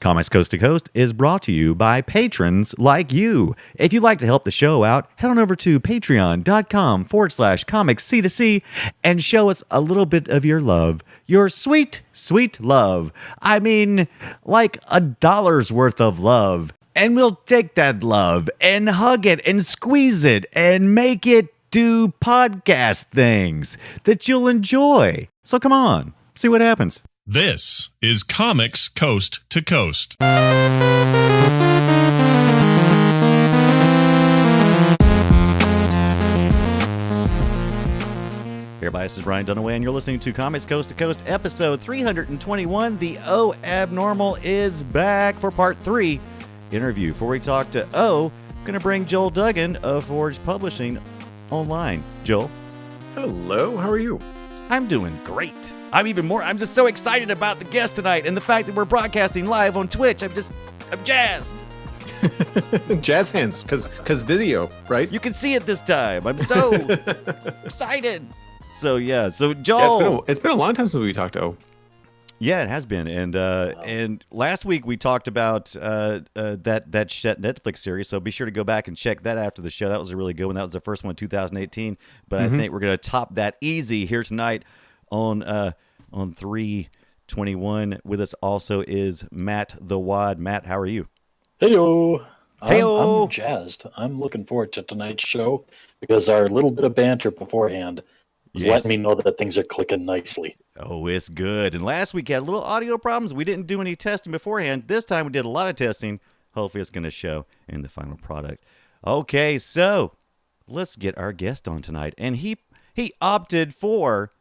Comics Coast to Coast is brought to you by patrons like you. If you'd like to help the show out, head on over to patreon.com/comicsc2c and show us a little bit of your love. Your sweet, sweet love. I mean, like $1 worth of love. And we'll take that love and hug it and squeeze it and make it do podcast things that you'll enjoy. So come on, see what happens. This is Comics Coast to Coast. Hey everybody, this is Brian Dunaway, and you're listening to Comics Coast to Coast, episode 321. The O Abnormal is back for part 3 interview. Before we talk to O, I'm going to bring Joel Duggan of Forge Publishing online. Joel? Hello, how are you? I'm doing great. I'm just so excited about the guest tonight and the fact that we're broadcasting live on Twitch. I'm jazzed. Jazz hands, because video, right? You can see it this time. I'm so excited. So Joel. Yeah, it's been a long time since we talked to O. Yeah, it has been. And last week we talked about that Netflix series, so be sure to go back and check that after the show. That was a really good one. That was the first one in 2018, but I think we're going to top that easy here tonight on 321. With us also is Matt the Wad. Matt, how are you? Heyo. Heyo. I'm jazzed. I'm looking forward to tonight's show because our little bit of banter beforehand was letting me know that things are clicking nicely. Oh, it's good. And last week had little audio problems. We didn't do any testing beforehand. This time we did a lot of testing. Hopefully it's going to show in the final product. Okay, so let's get our guest on tonight. And he opted for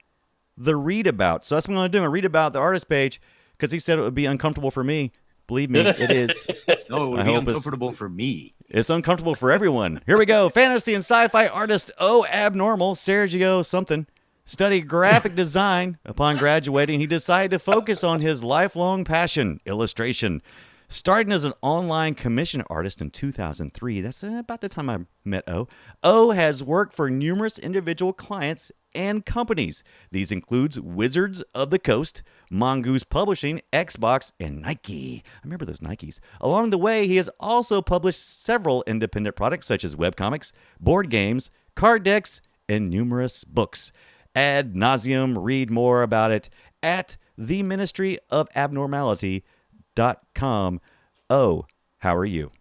the read about. So that's what I'm going to do. I'm going to read about the artist page because he said it would be uncomfortable for me. Believe me, it is. No, it would be uncomfortable for me. It's uncomfortable for everyone. Here we go. Fantasy and sci-fi artist O Abnormal, Sergio something, studied graphic design. Upon graduating, he decided to focus on his lifelong passion, illustration. Starting as an online commission artist in 2003, that's about the time I met O. O has worked for numerous individual clients and companies. These includes Wizards of the Coast, Mongoose Publishing, Xbox, and Nike. I remember those Nikes. Along the way, he has also published several independent products such as webcomics, board games, card decks, and numerous books. Ad nauseum, read more about it at theministryofabnormality.com. Oh, how are you?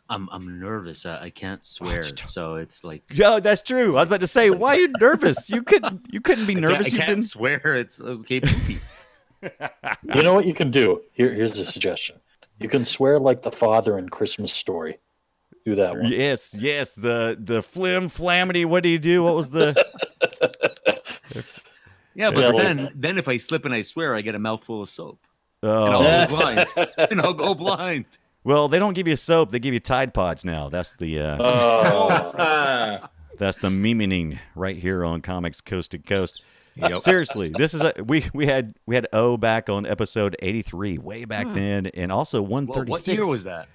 I'm nervous. I can't swear, so it's like. Yo, that's true. I was about to say, why are you nervous? You couldn't be nervous. I can't swear. It's okay. You know what you can do? Here's a suggestion. You can swear like the father in Christmas Story. Do that one. Yes. The flamity. What do you do? What was the? Yeah, but then if I slip and I swear, I get a mouthful of soap. Oh. And I'll go blind. Go blind. Well, they don't give you soap; they give you Tide Pods now. That's the that's the memeing right here on Comics Coast to Coast. Yep. Seriously, this is we had O back on episode 83, way back then, and also 136. What year was that?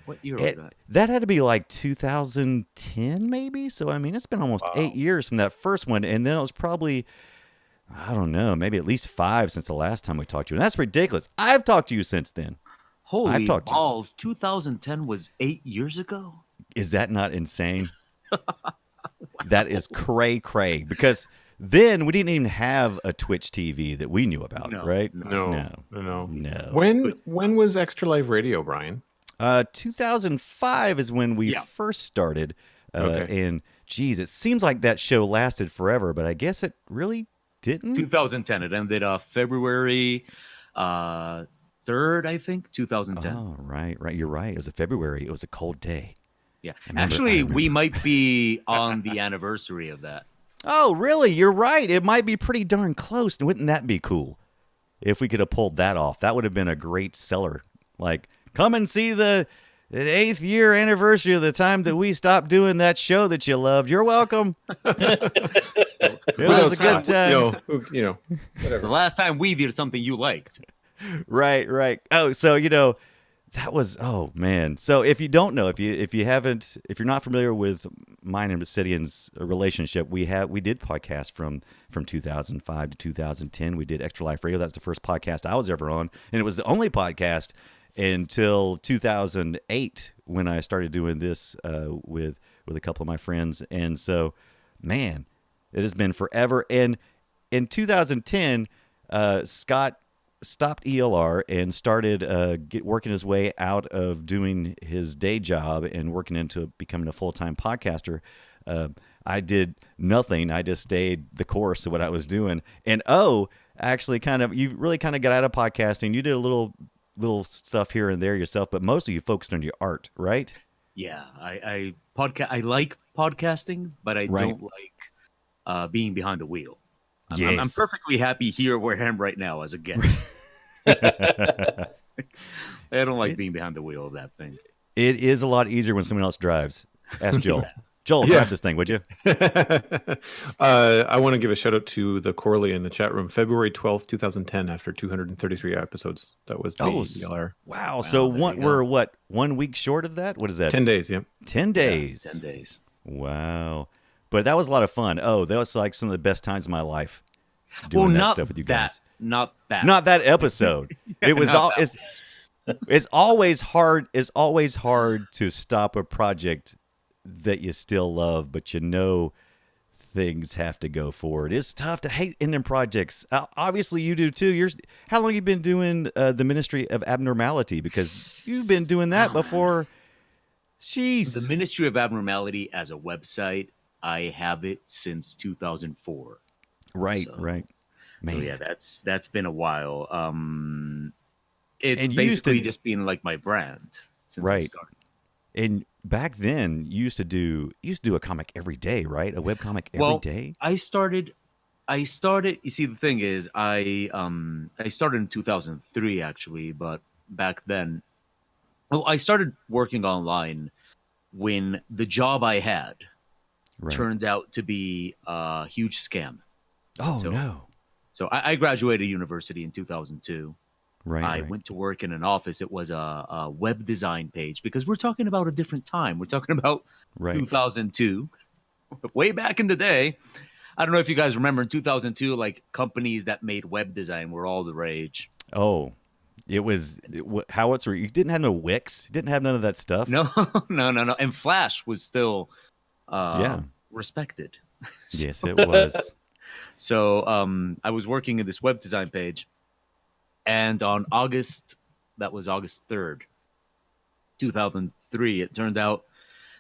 That had to be like 2010, maybe. So I mean, it's been almost 8 years from that first one, and then it was probably, I don't know, maybe at least 5 since the last time we talked to you. And that's ridiculous. I've talked to you since then. Holy balls, 2010 was 8 years ago? Is that not insane? That is cray. Because then we didn't even have a Twitch TV that we knew about, right? No. When was Extra Life Radio, Brian? 2005 is when we first started. And, geez, it seems like that show lasted forever, but I guess it really didn't. 2010. It ended February 3rd, I think, 2010. Oh, right. You're right. It was a February. It was a cold day. Yeah. Actually, we might be on the anniversary of that. Oh, really? You're right. It might be pretty darn close. Wouldn't that be cool if we could have pulled that off? That would have been a great seller. Like, come and see the 8th year anniversary of the time that we stopped doing that show that you loved. You're welcome. It was a good time. Whatever. The last time we did something you liked. Right. Oh, so that was, oh man. So if you don't know, if you're not familiar with mine and Obsidian's relationship, we did podcast from 2005 to 2010. We did Extra Life Radio. That's the first podcast I was ever on, and it was the only podcast. until 2008 when I started doing this with a couple of my friends. And so, man, it has been forever. And in 2010, Scott stopped ELR and started working his way out of doing his day job and working into becoming a full-time podcaster. I did nothing. I just stayed the course of what I was doing. And actually you really kind of got out of podcasting. You did a little stuff here and there yourself, but mostly you focused on your art, right? Yeah, I like podcasting, but I don't like being behind the wheel. I'm perfectly happy here where I am right now as a guest. I don't like being behind the wheel of that thing. It is a lot easier when someone else drives. Ask Joel. Joel, drive this thing, would you? I want to give a shout out to the Corley in the chat room. February 12th, 2010, after 233 episodes. That was the ELR. Wow. So we're 1 week short of that? What is that? 10 days, yeah. 10 days. Yeah, 10 days. Wow. But that was a lot of fun. That was like some of the best times of my life. Doing that stuff with you guys. Not that episode. It was it's always hard. It's always hard to stop a project that you still love, but things have to go forward. It's tough to hate ending projects. Obviously, you do too. How long have you been doing the Ministry of Abnormality? Because you've been doing that before. Jeez. The Ministry of Abnormality as a website, I have it since 2004. Right. Man. So yeah, that's been a while. It's basically just been like my brand since I started. And back then, you used to do a comic every day, right? A webcomic every day. I started. You see, the thing is, I started in 2003 actually, but back then, I started working online when the job I had turned out to be a huge scam. No! So I graduated university in 2002. I went to work in an office. It was a web design page, because we're talking about a different time. We're talking about 2002, way back in the day. I don't know if you guys remember in 2002, like companies that made web design were all the rage. Oh, it was you didn't have no Wix. You didn't have none of that stuff. No. And Flash was still respected. Yes, it was. So I was working in this web design page. And on August 3rd, 2003, it turned out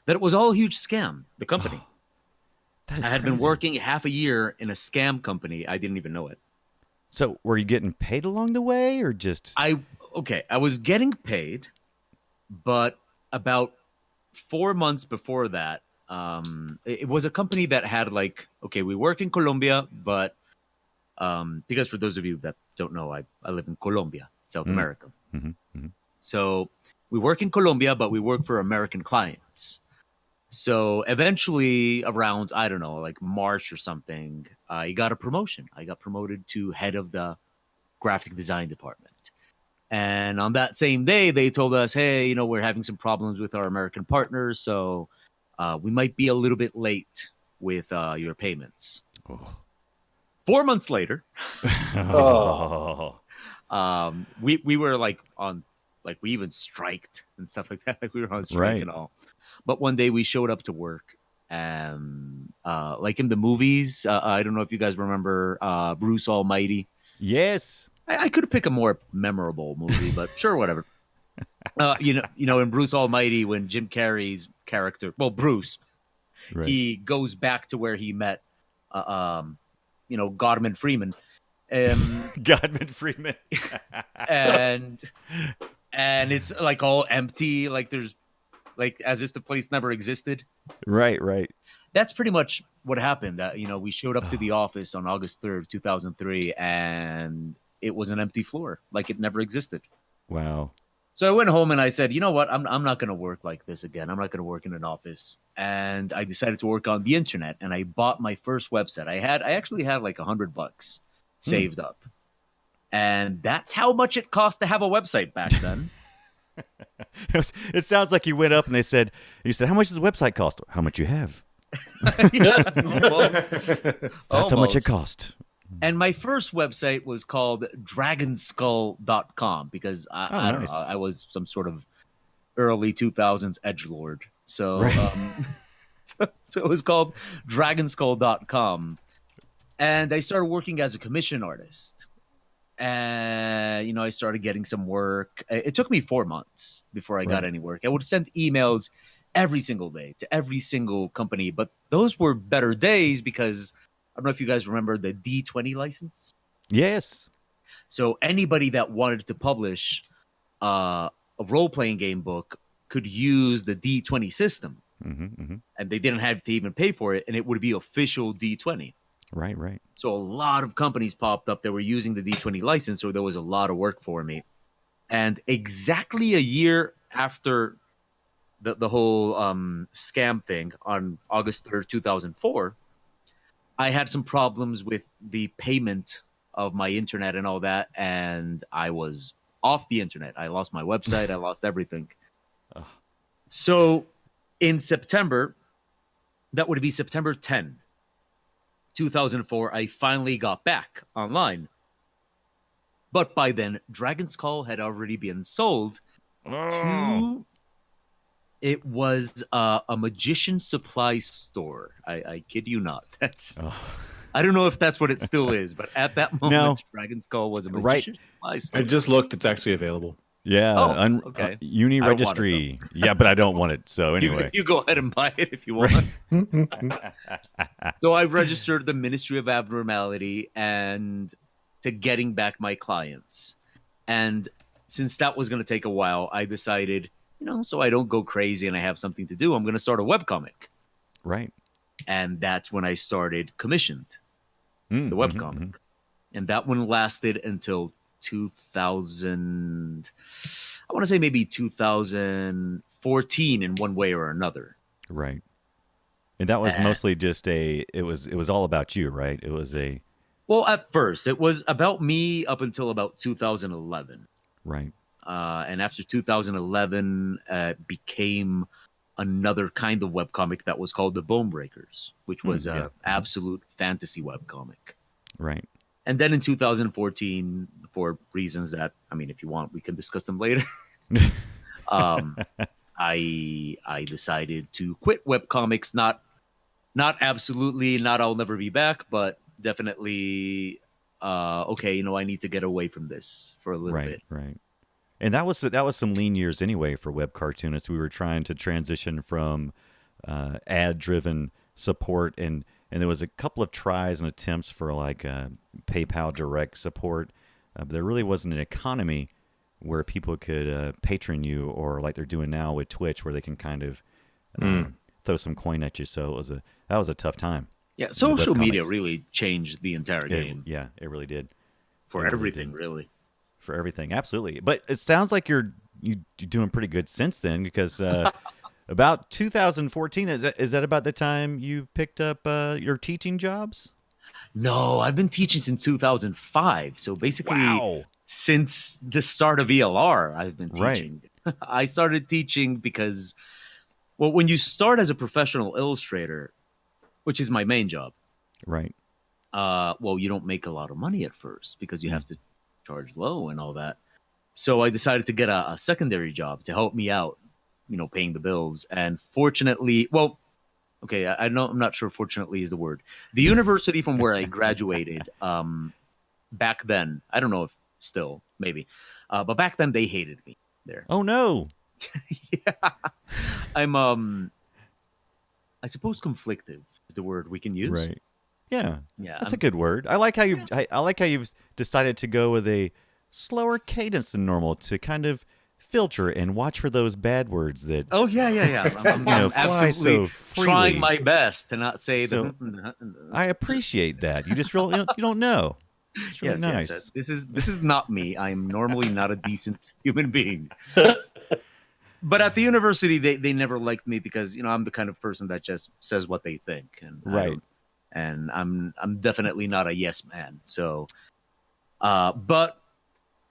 that it was all a huge scam, the company. That is I had been working half a year in a scam company. I didn't even know it. So were you getting paid along the way, or just... I was getting paid, but about 4 months before that, it was a company that had we work in Colombia, but because for those of you that don't know, I live in Colombia, South America. So we work in Colombia, but we work for American clients. So eventually around, I don't know, like March or something, I got a promotion. I got promoted to head of the graphic design department. And on that same day, they told us, hey, we're having some problems with our American partners, so we might be a little bit late with your payments. 4 months later, we were we even striked and stuff like that. Like we were on strike and all. But one day we showed up to work, and like in the movies, I don't know if you guys remember Bruce Almighty. Yes, I could pick a more memorable movie, but sure, whatever. In Bruce Almighty, when Jim Carrey's character, Bruce, he goes back to where he met, Godman Freeman. Godman Freeman. and it's like all empty, like there's as if the place never existed. Right. That's pretty much what happened. That we showed up to the office on August 3rd, 2003, and it was an empty floor, like it never existed. Wow. So I went home and I said, you know what? I'm not going to work like this again. I'm not going to work in an office. And I decided to work on the internet, and I bought my first website. I actually had like $100 saved up. And that's how much it cost to have a website back then. It sounds like you went up and you said, how much does the website cost? How much you have? That's how much it cost. And my first website was called dragonskull.com because I don't nice. know, I was some sort of early 2000s edgelord. So, Right. so it was called dragonskull.com. And I started working as a commission artist. And, I started getting some work. It took me 4 months before I got any work. I would send emails every single day to every single company. But those were better days because I don't know if you guys remember the D20 license. Yes. So anybody that wanted to publish a role-playing game book could use the D20 system. And they didn't have to even pay for it. And it would be official D20. Right. So a lot of companies popped up that were using the D20 license, so there was a lot of work for me. And exactly a year after the whole scam thing on August 3rd, 2004, I had some problems with the payment of my internet and all that, and I was off the internet. I lost my website. I lost everything. So in September, that would be September 10, 2004, I finally got back online. But by then, Dragon's Call had already been sold to... It was a magician supply store. I kid you not. I don't know if that's what it still is, but at that moment, Dragon's Call was a magician supply store. I just looked. It's actually available. Yeah. Okay. Uni registry. Yeah, but I don't want it. So anyway. You go ahead and buy it if you want. So I registered the Ministry of Abnormality and to getting back my clients. And since that was going to take a while, I decided, so I don't go crazy and I have something to do, I'm going to start a webcomic. Right. And that's when I started commissioned the webcomic. And that one lasted until 2000, I want to say maybe 2014 in one way or another. Right. And that was mostly just it was all about you, right? It was well, at first it was about me up until about 2011. Right. And after 2011, became another kind of webcomic that was called The Bone Breakers, which was an absolute fantasy webcomic. Right. And then in 2014, for reasons that, if you want, we can discuss them later. I decided to quit webcomics. Not absolutely, not I'll never be back, but definitely, okay, I need to get away from this for a little bit. Right. And that was some lean years anyway for web cartoonists. We were trying to transition from ad-driven support, and there was a couple of tries and attempts for like PayPal direct support. But there really wasn't an economy where people could patron you, or like they're doing now with Twitch, where they can kind of throw some coin at you. So that was a tough time. Yeah, social media really changed the entire game. It really did. For everything, really. For everything, absolutely. But it sounds like you're doing pretty good since then, because about 2014, is that about the time you picked up your teaching jobs? No, I've been teaching since 2005. So basically, since the start of ELR, I've been teaching. Right. I started teaching because, well, when you start as a professional illustrator, which is my main job, right? Well, you don't make a lot of money at first because you have to charge low and all that. So I decided to get a secondary job to help me out, paying the bills. And fortunately, well, okay, I'm not sure fortunately is the word. The university from where I graduated, back then, I don't know if still, maybe, but back then they hated me there. Oh no. Yeah. I'm, I suppose conflictive is the word we can use. Right. Yeah. Yeah. That's a good word. I like how you've decided to go with a slower cadence than normal to kind of filter and watch for those bad words that. Oh yeah. I'm absolutely so trying my best to not say so, I appreciate that. You just really you don't know. It's really nice. Yes. This is not me. I'm normally not a decent human being. But at the university, they never liked me because I'm the kind of person that just says what they think, and right. And I'm definitely not a yes man. So, but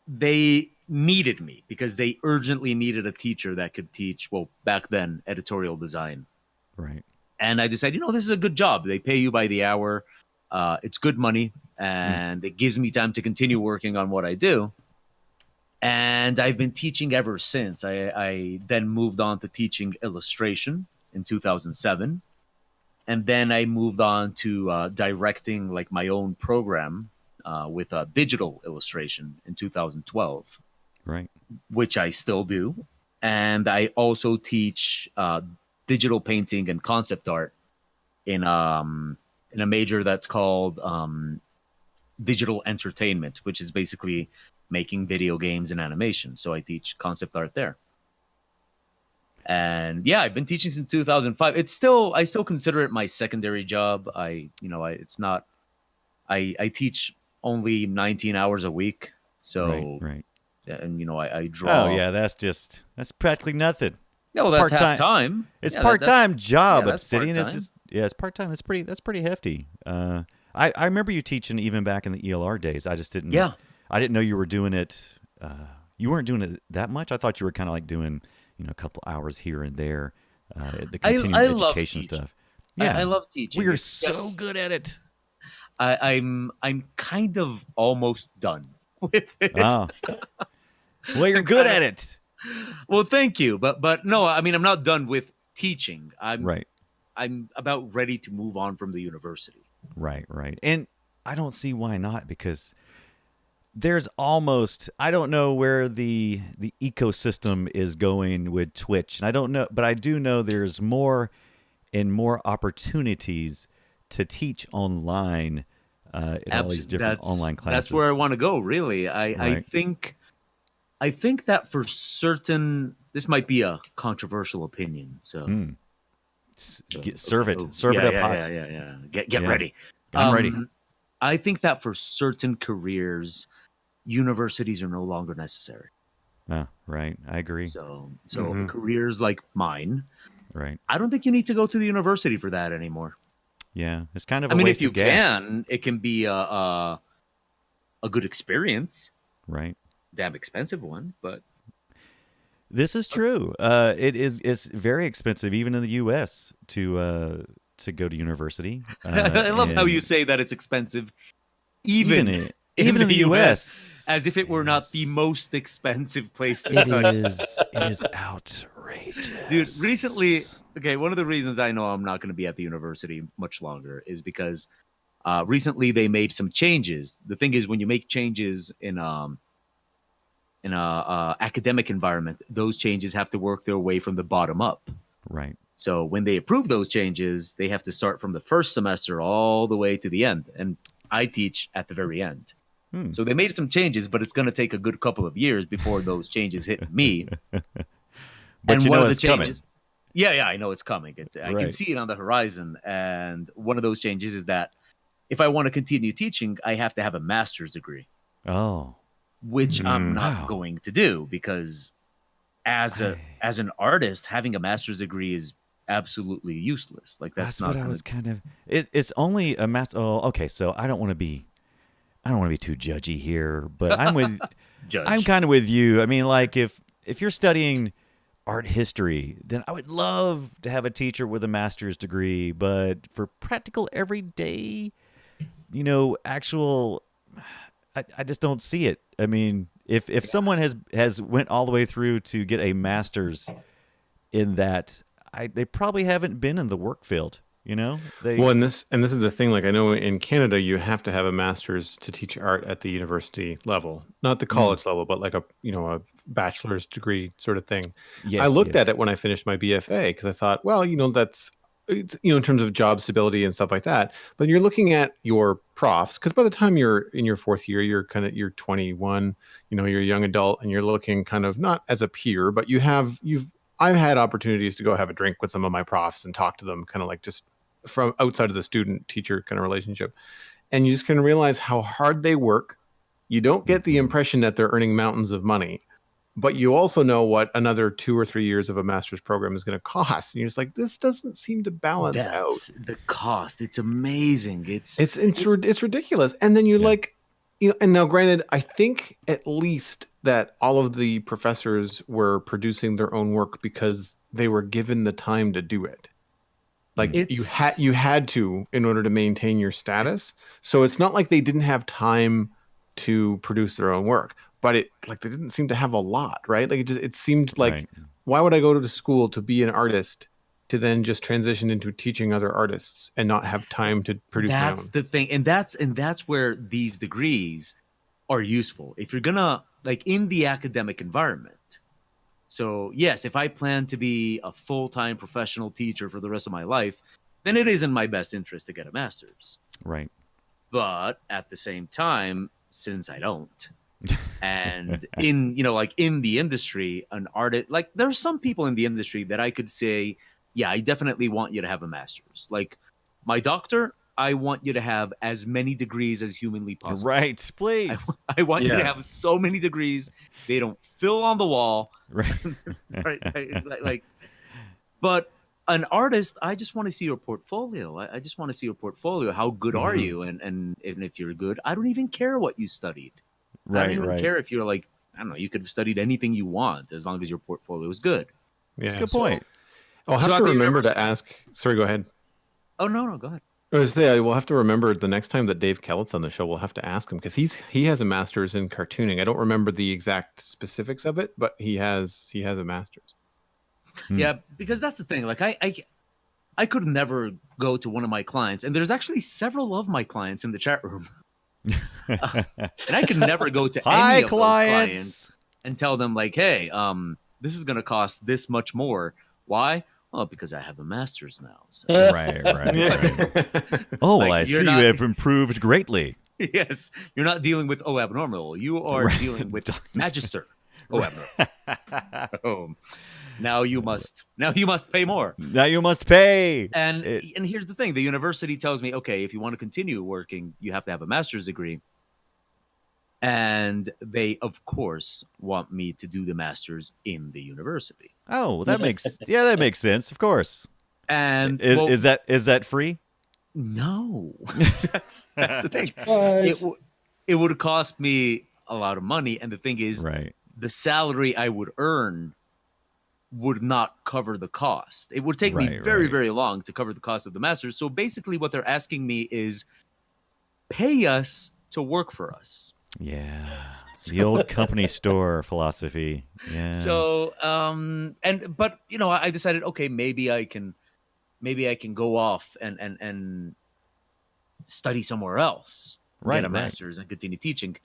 they needed me because they urgently needed a teacher that could teach, well, back then, editorial design. Right. And I decided, this is a good job. They pay you by the hour. It's good money. and it gives me time to continue working on what I do. And I've been teaching ever since. I then moved on to teaching illustration in 2007. And then I moved on to directing like my own program with digital illustration in 2012. Right. Which I still do. And I also teach digital painting and concept art in a major that's called digital entertainment, which is basically making video games and animation. So I teach concept art there. And yeah, I've been teaching since 2005. I still consider it my secondary job. I teach only 19 hours a week. So right. And I draw. Oh yeah, that's practically nothing. No, It's that's part-time. half time. It's Yeah, part-time job, that's Obsidian. part-time. It's part-time. That's pretty hefty. I remember you teaching even back in the ELR days. I just didn't. Yeah. I didn't know you were doing it. You weren't doing it that much. I thought you were kind of like doing, a couple hours here and there. The continuing I love education teaching. stuff. Yeah, I love teaching. we are It's so just- good at it. I'm kind of almost done with it. Oh, well, you're good at it. Well, thank you, but no, I mean I'm not done with teaching. Right. I'm about ready to move on from the university. Right. And I don't see why not, because there's almost, I don't know where the ecosystem is going with Twitch. And I don't know, but I do know there's more and more opportunities to teach online in all these different online classes. That's where I want to go, really. Right. I think that for certain, this might be a controversial opinion. So serve it up hot. Yeah. Get Yeah. ready. I'm ready. I think that for certain careers, universities are no longer necessary. Right. I agree. So Mhm. careers like mine, Right. I don't think you need to go to the university for that anymore. Yeah. It's kind of I a mean, waste if you of gas. can, it can be a good experience. Right. Damn expensive one, but This is true. It's very expensive, even in the U.S. to go to university. I love how and you say that it's expensive, even in the U.S. as if it were not the most expensive place to It study. is outrageous, Dude, recently, one of the reasons I know I'm not going to be at the university much longer is because recently they made some changes. The thing is, when you make changes in a academic environment, those changes have to work their way from the bottom up. Right. So when they approve those changes, they have to start from the first semester all the way to the end. And I teach at the very end. So they made some changes, but it's going to take a good couple of years before those changes hit me. But you one know of the it's coming. changes, yeah, I know it's coming. I can Right. see it on the horizon. And one of those changes is that if I want to continue teaching, I have to have a master's degree, Oh. which I'm not Wow. going to do because as an artist, having a master's degree is absolutely useless. Like that's not what I gonna- was kind of. It's only a master. Oh, okay. So I don't want to be too judgy here, but I'm with. judge. I'm kind of with you. I mean, like if you're studying art history, then I would love to have a teacher with a master's degree. But for practical everyday, actual, I just don't see it. I mean, if someone has went all the way through to get a master's in that, they probably haven't been in the work field. Well, and this is the thing. Like, I know in Canada, you have to have a master's to teach art at the university level, not the college level, but like a bachelor's degree sort of thing. Yes, I looked yes. at it when I finished my BFA because I thought, well, that's in terms of job stability and stuff like that. But you're looking at your profs, because by the time you're in your fourth year, you're 21. You're a young adult, and you're looking kind of not as a peer, but I've had opportunities to go have a drink with some of my profs and talk to them, kind of like just from outside of the student teacher kind of relationship. And you just can realize how hard they work. You don't get the impression that they're earning mountains of money, but you also know what another 2 or 3 years of a master's program is going to cost. And you're just like, this doesn't seem to balance out. That's the cost. It's amazing. It's ridiculous. And then you're like, and now granted, I think at least that all of the professors were producing their own work because they were given the time to do it. Like you It's- had to in order to maintain your status. So it's not like they didn't have time to produce their own work, but they didn't seem to have a lot, right? Like it seemed like, Right. why would I go to school to be an artist to then just transition into teaching other artists and not have time to produce my That's own? the thing, and that's where these degrees are useful if you're gonna like in the academic environment. So yes, if I plan to be a full-time professional teacher for the rest of my life, then it is in my best interest to get a master's. Right. But at the same time, since I don't, and in like in the industry, an artist, like there are some people in the industry that I could say, yeah, I definitely want you to have a master's. Like my doctor, I want you to have as many degrees as humanly possible. Right. Please. I want you to Yeah. have so many degrees they don't fill on the wall. Right. Right? Like, but an artist, I just want to see your portfolio. I just want to see your portfolio. How good are Mhm. you? And if you're good, I don't even care what you studied. I don't Right. even Right. care if you're like, I don't know, you could have studied anything you want as long as your portfolio is good. That's a Yeah. good So point. I'll So have at to the remember to university- ask. Sorry, go ahead. Oh no, go ahead. I was saying, we'll have to remember the next time that Dave Kellett's on the show, we'll have to ask him because he has a master's in cartooning. I don't remember the exact specifics of it, but he has a master's. Hmm. Yeah, because that's the thing. Like I could never go to one of my clients, and there's actually several of my clients in the chat room. And I could never go to Hi, any of those clients clients. and tell them like, hey, this is gonna cost this much more. Why? Oh, because I have a master's now. So. Right. Right. Oh, Like, I you're see not- you have improved greatly. Yes, you're not dealing with abnormal. You are Right. dealing with magister abnormal. Oh, now you must pay more. Now you must pay. And It- and here's the thing: the university tells me, okay, if you want to continue working, you have to have a master's degree. And they, of course, want me to do the master's in the university. Oh, well, that makes sense. Of course. And Is well, is that free? no? that's the thing. Surprise. It would cost me a lot of money, and the thing is, Right. the salary I would earn would not cover the cost. It would take me Right, very, right. very long to cover the cost of the master's. So basically, what they're asking me is pay us to work for us. Yeah. The old company store philosophy. Yeah. So, but I decided, okay, maybe I can go off and study somewhere else, Right, get a right. master's, and continue teaching.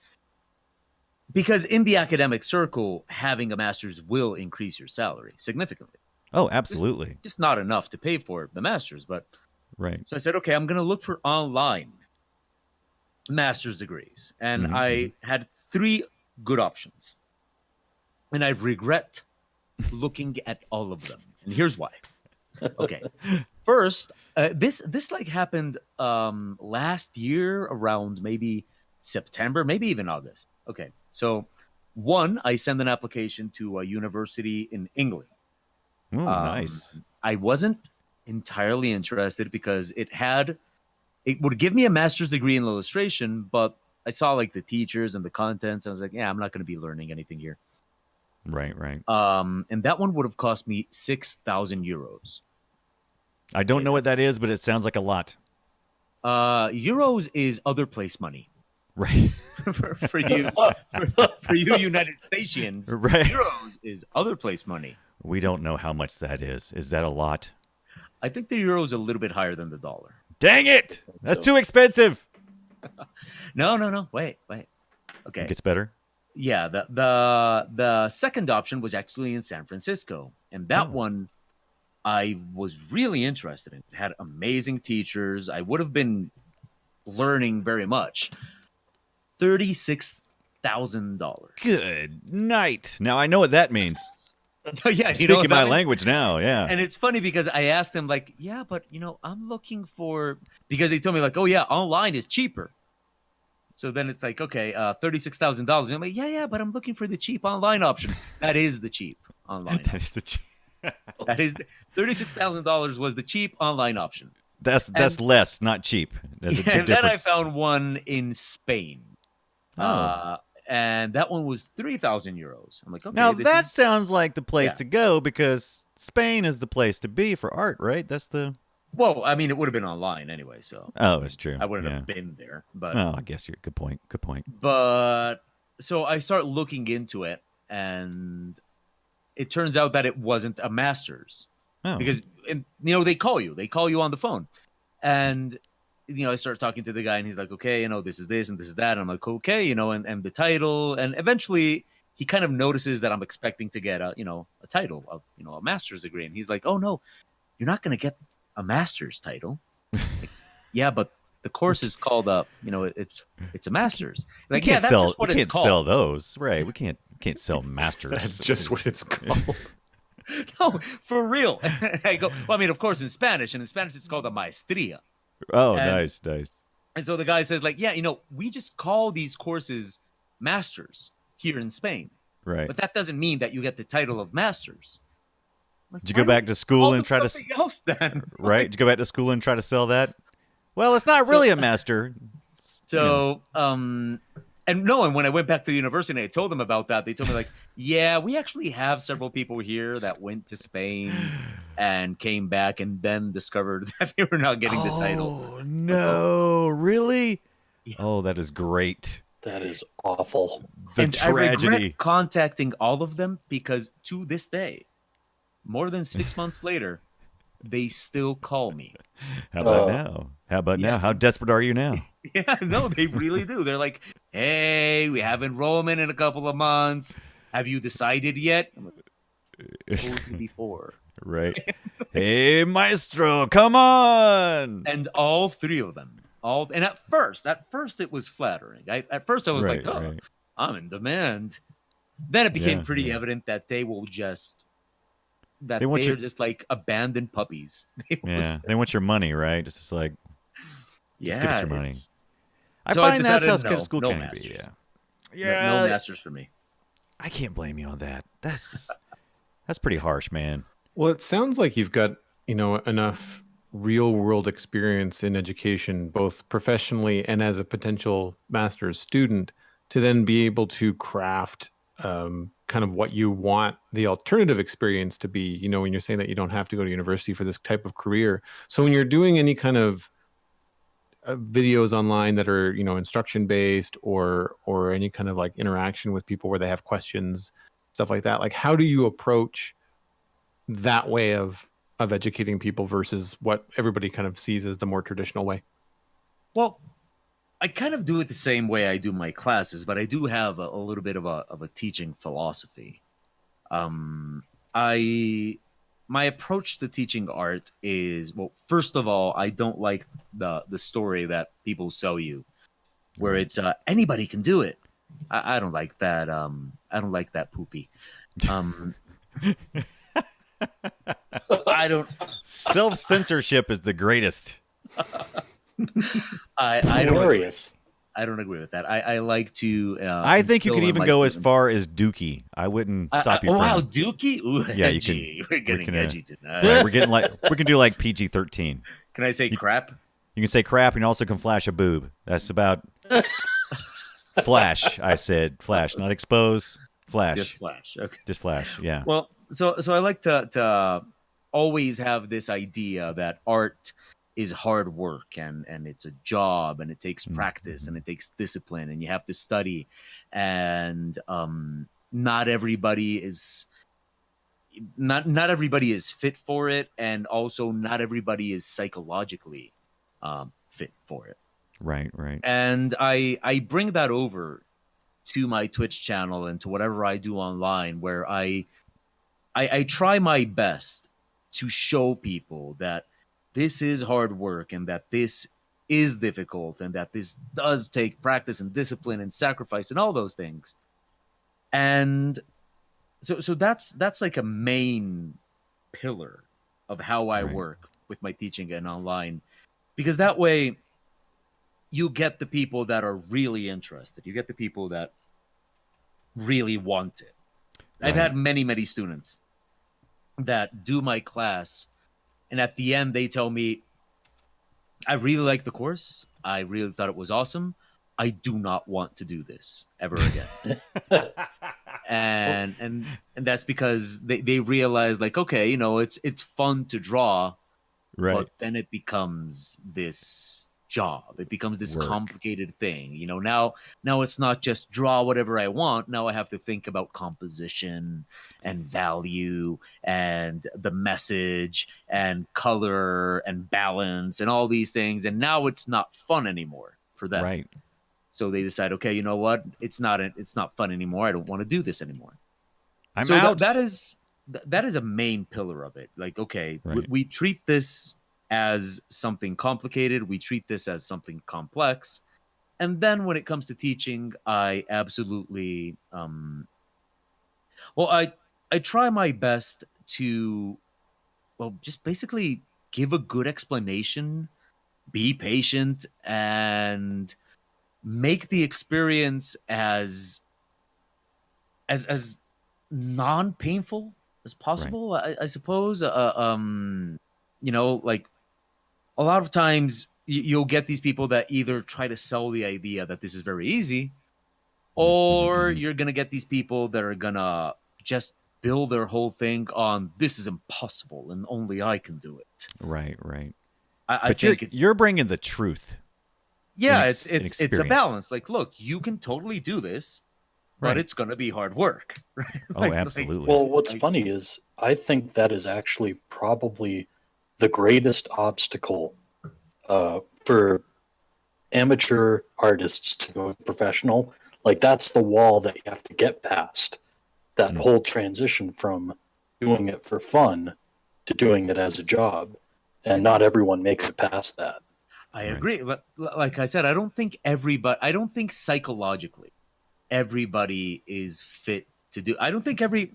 Because in the academic circle, having a master's will increase your salary significantly. Oh, absolutely. Just not enough to pay for the master's, but Right. so I said, okay, I'm going to look for online master's degrees, and Mhm, I had 3 good options, and I regret looking at all of them, and here's why. Okay, first, this like happened last year around maybe September, maybe even August. Okay, so one, I sent an application to a university in England. Oh, nice. I wasn't entirely interested because it would give me a master's degree in illustration, but I saw like the teachers and the content. I was like, yeah, I'm not going to be learning anything here. Right, right. And that one would have cost me 6,000 euros. I don't know what that is, but it sounds like a lot. Euros is other place money Right. for you, for you United Statians. Right. Euros is other place money. We don't know how much that is. Is that a lot? I think the euro is a little bit higher than the dollar. Dang it! That's So- too expensive. No. Wait. Okay. It gets better. Yeah, the second option was actually in San Francisco, and that Oh. one I was really interested in. It had amazing teachers. I would have been learning very much. $36,000. Good night. Now I know what that means. Yeah, you know Speaking what my that means? language now. Yeah. And it's funny because I asked them like, yeah, but I'm looking for, because they told me like, oh yeah, online is cheaper. So then it's like, okay, $36,000. I'm like, yeah, but I'm looking for the cheap online option. That is the cheap online. That is the. That is $36,000 was the cheap online option. That's less, not cheap. There's a big And then I difference. found one in Spain. Oh. And that one was 3,000 euros. I'm like, okay, Now this that is- sounds like the place Yeah. to go because Spain is the place to be for art, right? That's the. Well, I mean, it would have been online anyway, so Oh, it's true. I wouldn't Yeah. have been there. But Oh, I guess you're good point. Good point. so I start looking into it, and it turns out that it wasn't a master's Oh, because they call you on the phone, and I start talking to the guy, and he's like, okay, this is this and this is that, and I'm like, okay, and the title, and eventually he kind of notices that I'm expecting to get a title of a master's degree, and he's like, oh no, you're not going to get a master's title. Like, yeah, but the course is called it's a master's. Like, yeah, that's just what it's called. Sell those, right? We can't sell masters. That's just what it's called. No, for real. I go, well, I mean, of course, in Spanish it's called a maestria. Oh, And- nice. And so the guy says, like, yeah, we just call these courses masters here in Spain, Right. but that doesn't mean that you get the title of masters. Like, Did you go back to school and try to something else then? right? Did you go back to school and try to sell that? Well, it's not really a master. So, and when I went back to the university and I told them about that, they told me, like, yeah, we actually have several people here that went to Spain and came back and then discovered that they were not getting the title. Oh no, really? Yeah. Oh, that is great. That is awful. The And I regret tragedy. contacting all of them because to this day, more than 6 months later, they still call me. How about now? How about now? Yeah. How desperate are you now? Yeah, no, they really do. They're like, hey, we have enrollment in a couple of months. Have you decided yet? I'm like, told you before. Right. Hey, maestro, come on. And all three of them, and at first it was flattering. At first I was Right, like, oh, right. I'm in demand. Then it became Yeah, pretty yeah. evident that they will just that They want they're your- just like abandoned puppies. They will Yeah, they want your money, right? Just like yeah, give us your money. it's- I So I find that's decided how no, school no can masters. be. Yeah. no masters for me. I can't blame you on that. That's pretty harsh, man. Well, it sounds like you've got, enough real world experience in education, both professionally and as a potential master's student, to then be able to craft kind of what you want the alternative experience to be, when you're saying that you don't have to go to university for this type of career. So when you're doing any kind of videos online that are, instruction based or any kind of like interaction with people where they have questions, stuff like that, like how do you approach that way of educating people versus what everybody kind of sees as the more traditional way? Well, I kind of do it the same way I do my classes, but I do have a little bit of a teaching philosophy. My approach to teaching art is, well, first of all, I don't like the story that people sell you, where it's anybody can do it. I don't like that. I don't like that poopy. I don't. Self-censorship is the greatest. I It's don't. hilarious. I don't agree with that. I like to. I think you instill could in even my go as students- far as Dookie. I wouldn't stop you Oh from. wow, Dookie! Ooh, Yeah, you edgy. can- We're getting can, edgy tonight. Right, we can do like PG-13. Can I say crap? You can say crap, and you also can flash a boob. That's about flash. I said flash, not expose. Flash, Just flash. Okay. just flash. Yeah. Well, so I like to always have this idea that art is hard work and it's a job and it takes practice and it takes discipline and you have to study and not everybody is fit for it, and also not everybody is psychologically fit for it. Right. And I bring that over to my Twitch channel and to whatever I do online, where I try my best to show people that this is hard work and that this is difficult and that this does take practice and discipline and sacrifice and all those things. And so that's like a main pillar of how I Right. work with my teaching and online, because that way you get the people that are really interested. You get the people that really want it. I've Right. had many students that do my class, and at the end they tell me, I really like the course. I really thought it was awesome. I do not want to do this ever again. and that's because they realize, like, okay, it's fun to draw, Right. But then it becomes this job. It becomes this Work. complicated thing. Now it's not just draw whatever I want. Now I have to think about composition and value and the message and color and balance and all these things. And now it's not fun anymore for them. Right. So they decide, okay, you know what? It's not fun anymore. I don't want to do this anymore. I'm So out. that is a main pillar of it. Like, okay, Right. we treat this as something complicated. We treat this as something complex. And then when it comes to teaching, I absolutely, I try my best to, just basically give a good explanation, be patient, and make the experience as non-painful as possible. I suppose. Like a lot of times you'll get these people that either try to sell the idea that this is very easy, or you're gonna get these people that are gonna just build their whole thing on this is impossible and only I can do it. Right. Right. I But think you're bringing the truth. yeah, in it's a experience. balance. Like, look, you can totally do this, but Right. it's gonna be hard work. Right? Oh, absolutely. Well, what's funny is I think that is actually probably the greatest obstacle for amateur artists to go professional. Like, that's the wall that you have to get past. That whole transition from doing it for fun to doing it as a job. And not everyone makes it past that. I agree. But like I said, I don't think psychologically everybody is fit to do. I don't think every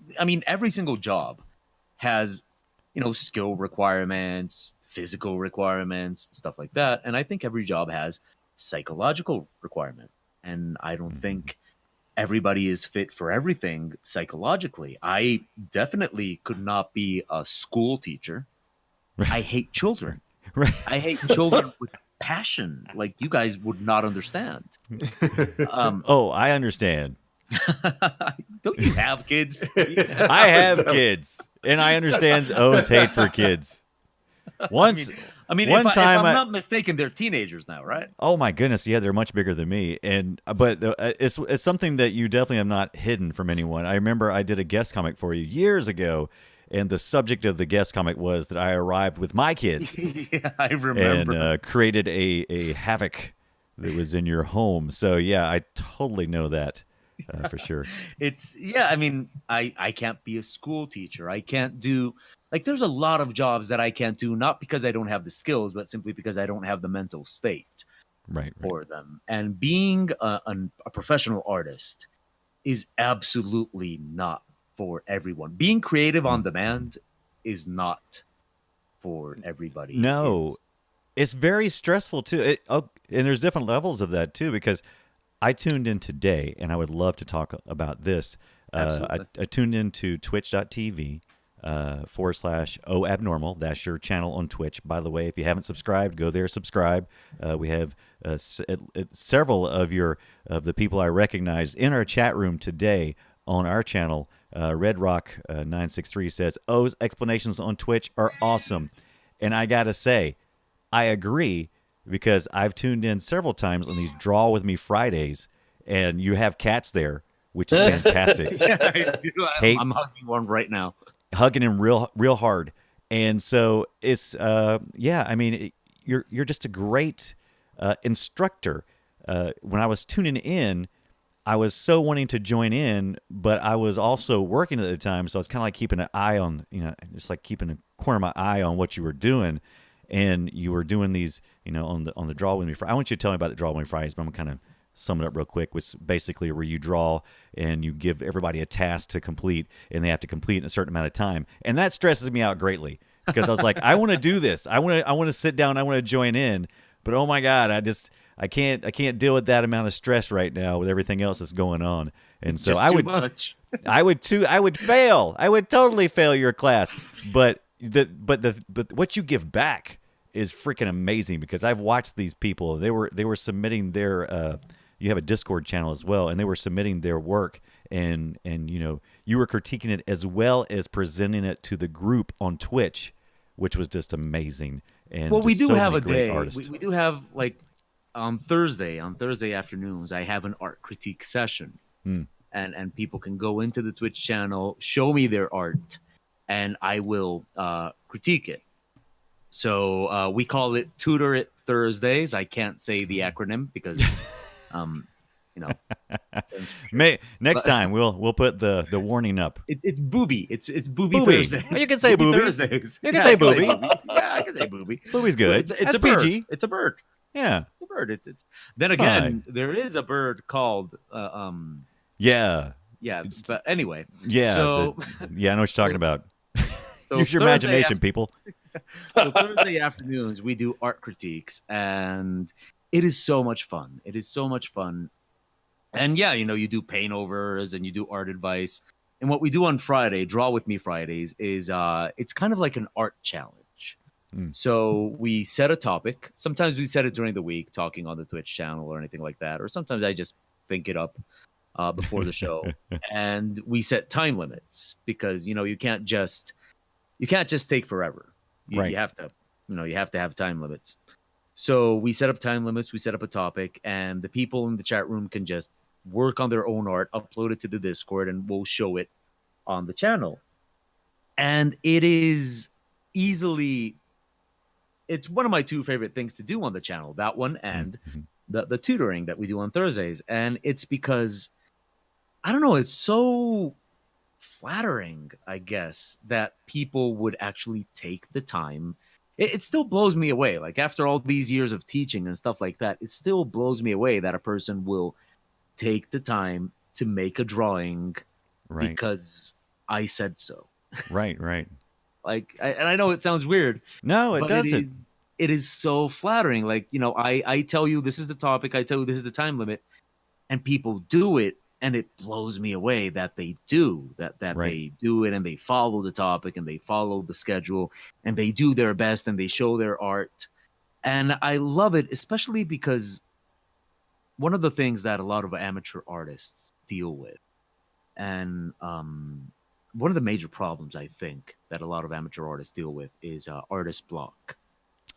single job has, skill requirements, physical requirements, stuff like that. And I think every job has psychological requirement. And I don't think everybody is fit for everything psychologically. I definitely could not be a school teacher. I hate children. Right. I hate children with passion. Like, you guys would not understand. Oh, I understand. Don't you have kids? I have kids, and I understand O's hate for kids. Once, I mean, one if time, I'm not mistaken, they're teenagers now, right? oh my goodness, yeah, they're much bigger than me, but it's something that you definitely have not hidden from anyone. I remember I did a guest comic for you years ago, and the subject of the guest comic was that I arrived with my kids Yeah, I remember. and created a havoc that was in your home. So yeah, I totally know that for sure. I can't be a school teacher. I can't do, like, there's a lot of jobs that I can't do, not because I don't have the skills, but simply because I don't have the mental state Right. for them. And being a professional artist is absolutely not for everyone. Being creative on demand is not for everybody. No, it's very stressful too. And there's different levels of that too, because I tuned in today, and I would love to talk about this. Absolutely. I tuned into twitch.tv /OAbnormal. That's your channel on Twitch. By the way, if you haven't subscribed, go there, subscribe. We have several of the people I recognize in our chat room today on our channel. Red Rock 963 says, O's explanations on Twitch are awesome. And I got to say, I agree, because I've tuned in several times on these Draw With Me Fridays, and you have cats there, which is fantastic. Yeah, I do. Hey. I'm hugging one right now. Hugging him real hard. And so it's, you're just a great instructor. When I was tuning in, I was so wanting to join in, but I was also working at the time, so I was kind of like keeping an eye on, just like keeping a corner of my eye on what you were doing. And you were doing these, on the Draw With Me Friday. I want you to tell me about the Draw With Me Fridays, but I'm going to kind of sum it up real quick. Was basically where you draw and you give everybody a task to complete, and they have to complete in a certain amount of time. And that stresses me out greatly, because I was like, I want to do this. I want to sit down. I want to join in. But oh my God, I can't deal with that amount of stress right now with everything else that's going on. And so Just I too would, much. I would fail. I would totally fail your class. But what you give back is freaking amazing, because I've watched these people. They were submitting their you have a Discord channel as well, and they were submitting their work, and you were critiquing it as well as presenting it to the group on Twitch, which was just amazing. And Well, we just do so have many a great day. artists. We do have like on Thursday afternoons, I have an art critique session, Hmm. and people can go into the Twitch channel, show me their art, and I will critique it. So we call it Tutor It Thursdays. I can't say the acronym because, you know, Next But- time we'll put the warning up. it's booby. It's booby, Booby. Thursdays. Oh, you can say Booby boobies. Thursdays. You can say I booby. Yeah, I can say booby. Booby's good. It's That's a bird. PG. It's a bird. Yeah. It's a bird. It's then It's again, there is a bird called Yeah. yeah. But anyway, Yeah. So yeah, I know what you're talking about. so Use your Thursday imagination, people. So Thursday afternoons we do art critiques, and it is so much fun. It is so much fun. And yeah, you do paint overs and you do art advice. And what we do on Friday, Draw With Me Fridays, is it's kind of like an art challenge. Mm. So we set a topic. Sometimes we set it during the week, talking on the Twitch channel or anything like that. Or sometimes I just think it up before the show. And we set time limits because you can't just take forever. Right. You have to have time limits. So we set up time limits, we set up a topic, and the people in the chat room can just work on their own art, upload it to the Discord, and we'll show it on the channel. And it is it's one of my two favorite things to do on the channel, that one and the tutoring that we do on Thursdays. And it's because, I don't know, it's so flattering, I guess, that people would actually take the time. It still blows me away. Like after all these years of teaching and stuff like that, it still blows me away that a person will take the time to make a drawing Right. because I said so. Right. Like, and I know it sounds weird. No, it but doesn't. It is so flattering. Like, I tell you this is the topic, I tell you this is the time limit, and people do it, and it blows me away that they do that Right. they do it, and they follow the topic, and they follow the schedule, and they do their best, and they show their art. And I love it, especially because one of the things that a lot of amateur artists deal with, and one of the major problems I think that a lot of amateur artists deal with is artist block.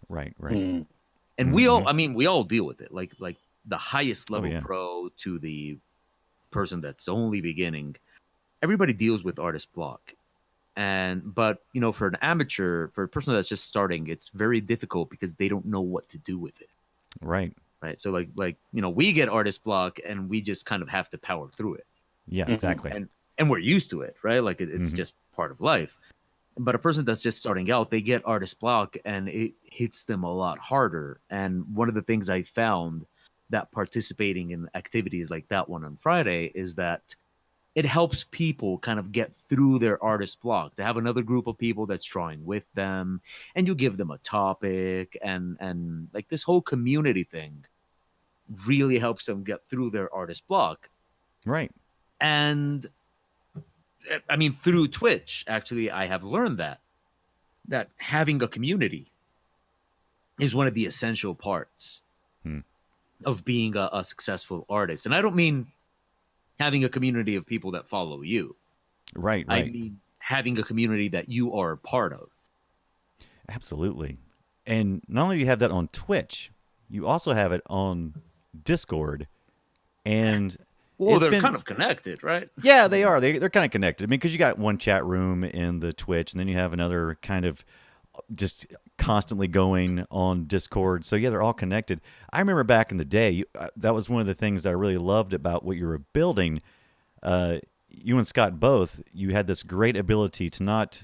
Right. Mm. And we all deal with it. Like the highest level yeah. pro to the person that's only beginning, everybody deals with artist block. But for an amateur, for a person that's just starting, it's very difficult because they don't know what to do with it. Right. Right. So like we get artist block and we just kind of have to power through it. Yeah, Mhm. exactly. And we're used to it, right? Like it's Mhm. just part of life. But a person that's just starting out, they get artist block and it hits them a lot harder. And one of the things I found that participating in activities like that one on Friday is that it helps people kind of get through their artist block, to have another group of people that's drawing with them, and you give them a topic, and like this whole community thing really helps them get through their artist block. Right. And I mean, through Twitch, actually, I have learned that having a community is one of the essential parts of being a successful artist. And I don't mean having a community of people that follow you. Right. I mean having a community that you are a part of. Absolutely. And not only do you have that on Twitch, you also have it on Discord. And Well, it's they're been- kind of connected, right? yeah, they are. They're kind of connected. I mean, because you got one chat room in the Twitch, and then you have another kind of just constantly going on Discord. So yeah, they're all connected. I remember back in the day, that was one of the things that I really loved about what you were building. You and Scott both, you had this great ability to not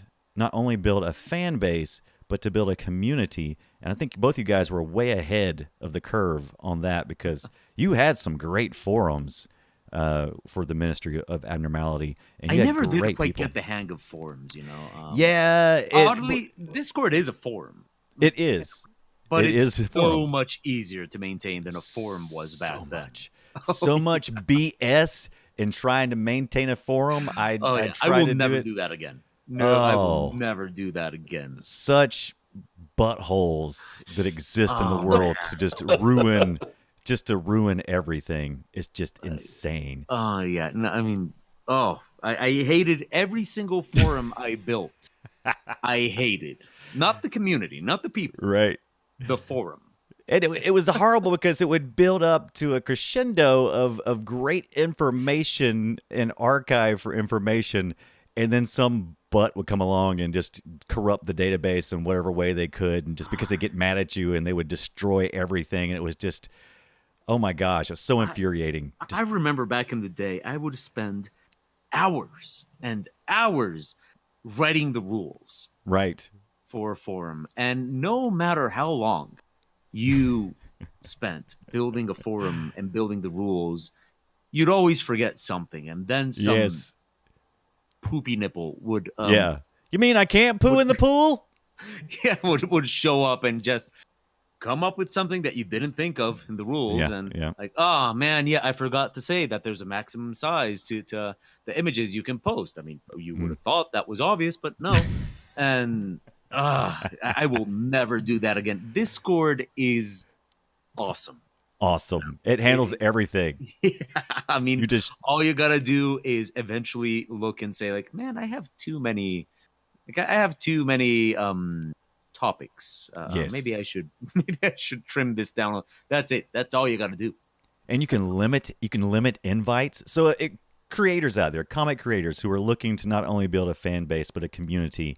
only build a fan base, but to build a community. And I think both you guys were way ahead of the curve on that, because you had some great forums for the Ministry of Abnormality. And I you had never did great quite people. get the hang of forums, you know. Yeah, Oddly, Discord is a forum, it is. but It it's is a so forum. much easier to maintain than a forum was back so then. much, so much BS in trying to maintain a forum. I I tried will to never do it. do that again. No, I will Oh. never do that again. Such buttholes that exist in the Oh. world to ruin everything. It's just insane. Oh yeah, no, I mean, I hated every single forum I built I hated. Not the community, not the people, Right. the forum. And it was horrible because it would build up to a crescendo of great information and archive for information, and then some butt would come along and just corrupt the database in whatever way they could, and just because they get mad at you and they would destroy everything, and it was just, oh my gosh, it was so infuriating. I remember back in the day, I would spend hours and hours writing the rules Right. for a forum, and no matter how long you spent building a forum and building the rules, you'd always forget something, and then some Yes. poopy nipple would Yeah. You mean I can't poo in the pool? would show up and just come up with something that you didn't think of in the rules, Yeah, and yeah. like, oh man, yeah, I forgot to say that there's a maximum size to the images you can post. I mean, you would have thought that was obvious, but no. And I will never do that again. Discord is awesome. Awesome. It handles everything. I mean, You just all you gotta do is eventually look and say, like, man, I have too many topics. Yes. Maybe I should trim this down. That's it. That's all you gotta do. and you can limit invites. So creators out there, comic creators who are looking to not only build a fan base but a community,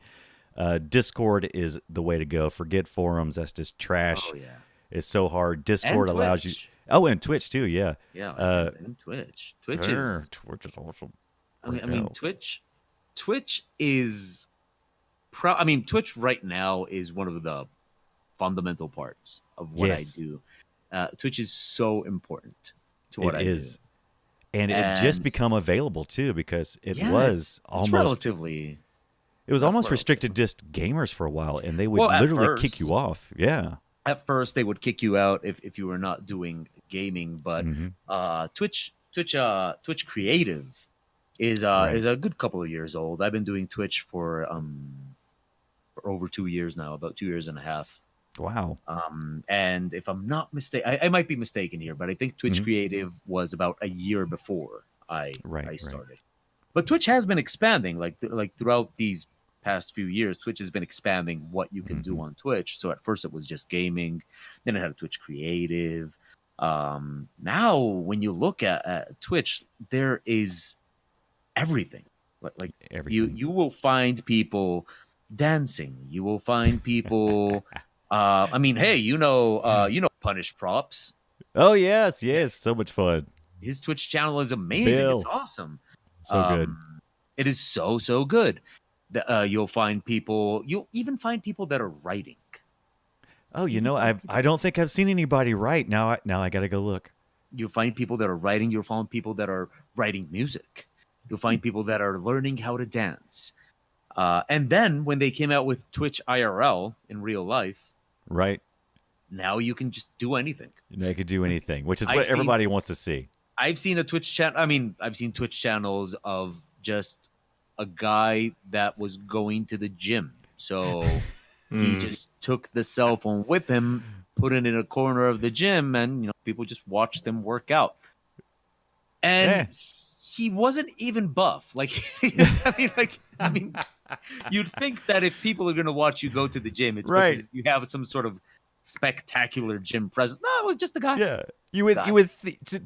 Discord is the way to go. Forget forums. That's just trash. Oh yeah. It's so hard. Discord And allows you. Twitch. Oh, and Twitch too. Yeah. Yeah, and Twitch. Twitch is. Twitch is awesome. I mean, Twitch is. Twitch right now is one of the fundamental parts of what Yes. I do. Twitch is so important to what It I is. do. And it just And- become available too because it Yeah, was it's almost relatively. it was not almost relatively. restricted just gamers for a while, and they would Well, at literally kick first. you off. Yeah. At first, they would kick you out if you were not doing gaming, but Mhm. Twitch Creative is Right. is a good couple of years old. I've been doing Twitch for over 2 years now, about 2 years and a half. Wow. And if I'm not mistaken, I might be mistaken here, but I think Twitch Mhm. Creative was about a year before I Right. started. But Twitch has been expanding, like throughout these past few years. Twitch has been expanding what you can do Mhm. on Twitch. So at first it was just gaming, then it had a Twitch Creative. Now when you look at Twitch, there is everything. Like Everything. you will find people dancing. You will find people. Hey, Punish Props. Oh yes, so much fun. His Twitch channel is amazing. Bill. It's awesome. So good. It is so good. You'll find people. You'll even find people that are writing. Oh, I don't think I've seen anybody write. Now I got to go look. You'll find people that are writing. You'll find people that are writing music. You'll find people that are learning how to dance. And then when they came out with Twitch IRL in real life, Right? now you can just do anything. They could do anything, which is I've what seen- everybody wants to see. I've seen a Twitch channel. I've seen Twitch channels of just a guy that was going to the gym. So he just took the cell phone with him, put it in a corner of the gym, and people just watched him work out. And Yeah. he wasn't even buff. Like, you'd think that if people are going to watch you go to the gym, it's Right. because you have some sort of spectacular gym presence. No, it was just a guy. Yeah, you would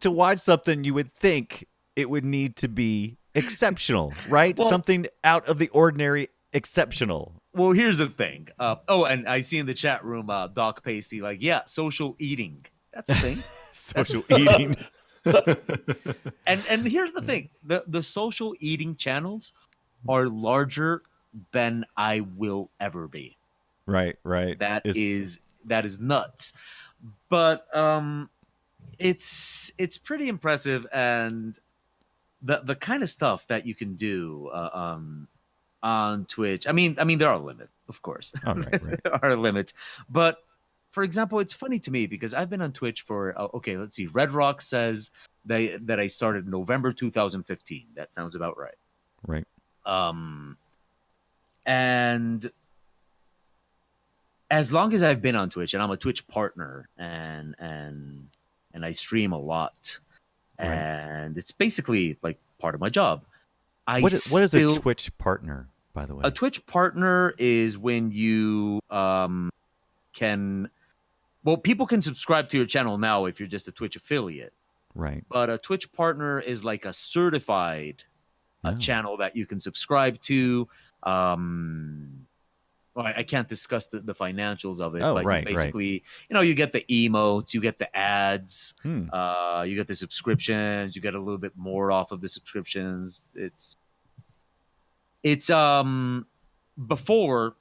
to watch something, you would think it would need to be exceptional, right? Well- Something out of the ordinary, exceptional. Well, here's the thing. And I see in the chat room, Doc Pasty, like, yeah, social eating. That's a thing. Social eating. And here's the thing: the social eating channels are larger than I will ever be. Right. That It's- is nuts. But it's pretty impressive, and the kind of stuff that you can do on Twitch. I mean, there are limits, of course. Oh, right. There are limits, but for example, it's funny to me because I've been on Twitch for let's see. Red Rock says that I started November 2015. That sounds about right. Right. And as long as I've been on Twitch, and I'm a Twitch partner, and I stream a lot, Right. and it's basically like part of my job. What is a Twitch partner? by the way? A Twitch partner is when you can. Well, people can subscribe to your channel now if you're just a Twitch affiliate. Right. But a Twitch partner is like a certified Oh. channel that you can subscribe to. Well, I can't discuss the financials of it, Oh, but right, you basically, you get the emotes, you get the ads, Hmm. you get the subscriptions, you get a little bit more off of the subscriptions. It's before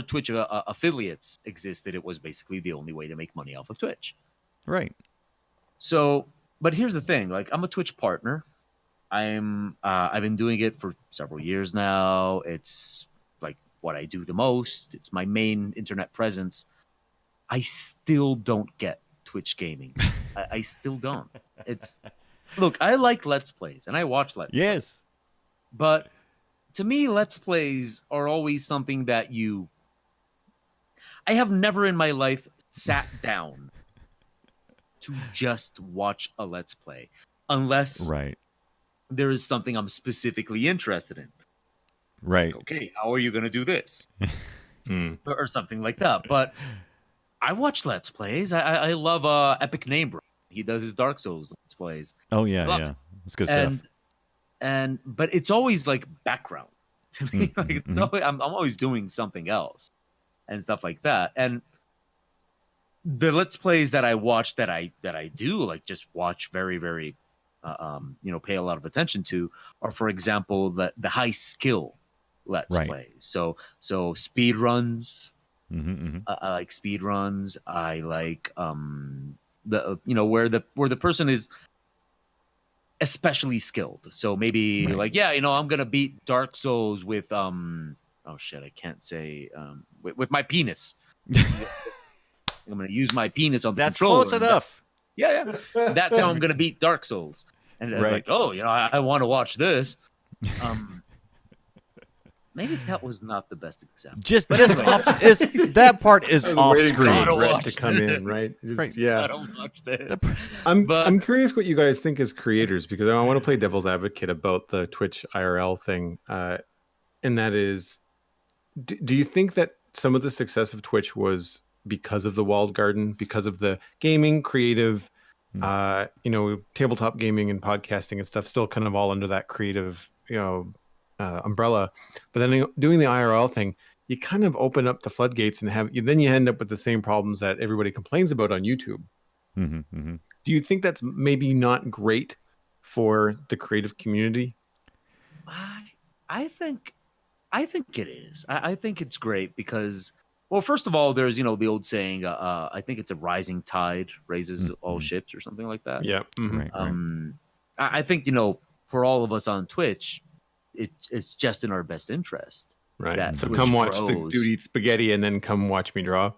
Twitch affiliates existed, it was basically the only way to make money off of Twitch. Right. So, but here's the thing: like, I'm a Twitch partner. I've been doing it for several years now. It's like what I do the most. It's my main internet presence. I still don't get Twitch gaming. I still don't. Look, I like Let's Plays and I watch Let's Plays. Yes. But to me, Let's Plays are always something that I have never in my life sat down to just watch a Let's Play unless Right. there is something I'm specifically interested in. Right. Okay, how are you going to do this? Hmm. Or something like that. But I watch Let's Plays. I love Epic Name Bro. He does his Dark Souls Let's Plays. Oh yeah, Love yeah. That's good stuff. But it's always like background to me. Mm, Like, it's mhm. always, I'm always doing something else and stuff like that. And the Let's Plays that I watch that I do like just watch very, very pay a lot of attention to are, for example, the high skill Let's Right. Plays. So speed runs. Mm-hmm. I like speed runs. I like where the person is especially skilled. So maybe Right. I'm gonna beat Dark Souls with oh shit, I can't say with my penis. I'm gonna use my penis on the That's controller. close enough. Yeah. That's how I'm gonna beat Dark Souls. And it's Right. like, oh, I want to watch this. Maybe that was not the best example. Just off. That part is I was off waiting for screen. Gotta Brett watch to come in, right? Just- Right. I Yeah. don't watch this. I'm But- curious what you guys think as creators, because I want to play devil's advocate about the Twitch IRL thing, and that is, do you think that some of the success of Twitch was because of the walled garden, because of the gaming, creative, tabletop gaming and podcasting and stuff, still kind of all under that creative, umbrella, but then doing the IRL thing, you kind of open up the floodgates and then you end up with the same problems that everybody complains about on YouTube. Mm-hmm. Mm-hmm. Do you think that's maybe not great for the creative community? I think it is. I think it's great because, well, first of all, there's the old saying. I think it's a rising tide raises all ships or something like that. Yeah. Mhm. Right. I think for all of us on Twitch, it's just in our best interest. Right. That So Twitch come watch the grows. dude eat spaghetti and then come watch me draw.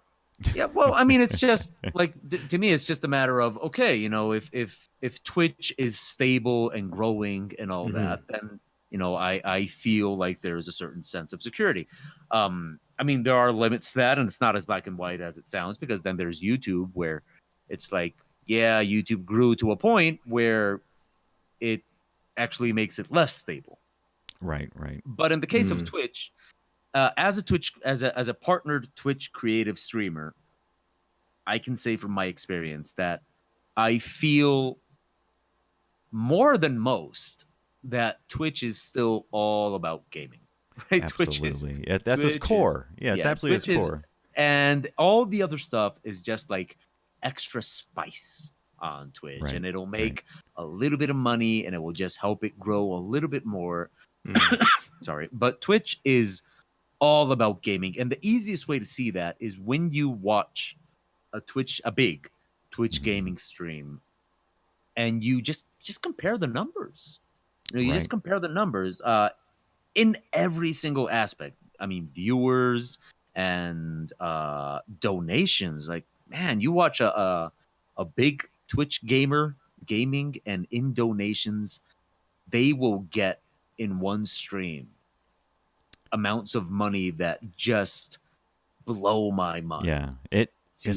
Yeah, well, I mean, it's just like to me, it's just a matter of okay, if Twitch is stable and growing and all Mhm. that, then I feel like there's a certain sense of security. I mean, there are limits to that, and it's not as black and white as it sounds, because then there's YouTube where it's like, yeah, YouTube grew to a point where it actually makes it less stable. Right. Right. But in the case of Twitch, as a partnered Twitch creative streamer, I can say from my experience that I feel more than most that Twitch is still all about gaming. Right? Absolutely. That's its Twitch core. Yes, yeah, absolutely Twitch its is- core. And all the other stuff is just like extra spice on Twitch, Right, and it'll make a little bit of money, and it will just help it grow a little bit more. Sorry, but Twitch is all about gaming, and the easiest way to see that is when you watch a big Twitch Mhm. gaming stream, and you just compare the numbers. You just Right. compare the numbers in every single aspect. I mean, viewers and donations. Like, man, you watch a big Twitch gaming, and in donations, they will get in one stream amounts of money that just blow my mind. Yeah. to,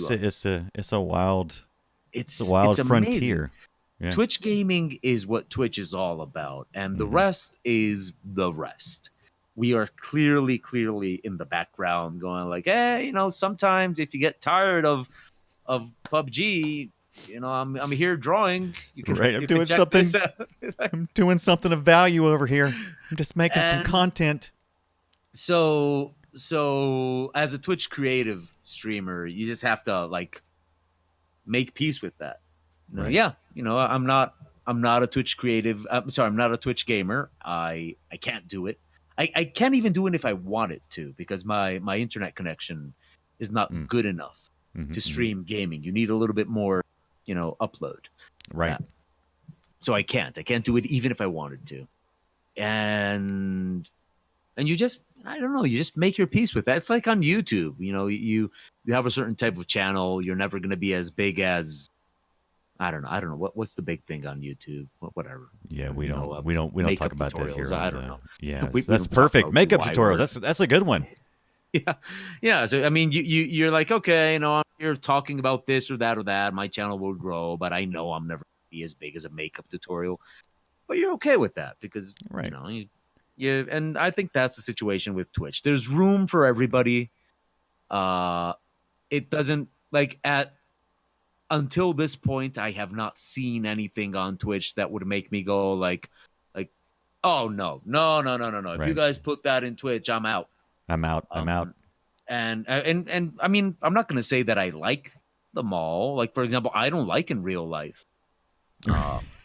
It's a wild it's wild amazing. frontier. Yeah. Twitch gaming is what Twitch is all about, and the Mhm. rest is the rest. we are clearly in the background going like, hey, sometimes if you get tired of PUBG, I'm here drawing. You can, Right, I'm you can doing check something. this out. I'm doing something of value over here. I'm just making some And- content. So as a Twitch creative streamer, you just have to like make peace with that. Right. Yeah, I'm not a Twitch creative. I'm sorry, I'm not a Twitch gamer. I can't do it. I can't even do it if I wanted to because my internet connection is not good enough to stream gaming. You need a little bit more, upload. Right. So I can't do it even if I wanted to. And you just, I don't know, you just make your peace with that. It's like on YouTube, you have a certain type of channel. You're never going to be as big as, I don't know. What's the big thing on YouTube? Whatever. Yeah, we don't talk about that here. I don't know. Yeah, We that's don't talk perfect. about Makeup why tutorials. That's a good one. Yeah. So I mean, you're like, okay, I'm here talking about this or that. My channel will grow, but I know I'm never gonna be as big as a makeup tutorial. But you're okay with that because Right. you and I think that's the situation with Twitch. There's room for everybody. It doesn't like until this point, I have not seen anything on Twitch that would make me go like, oh no. If Right. you guys put that in Twitch, I'm out. I'm out. And I mean, I'm not going to say that I like them all. Like, for example, I don't like in real life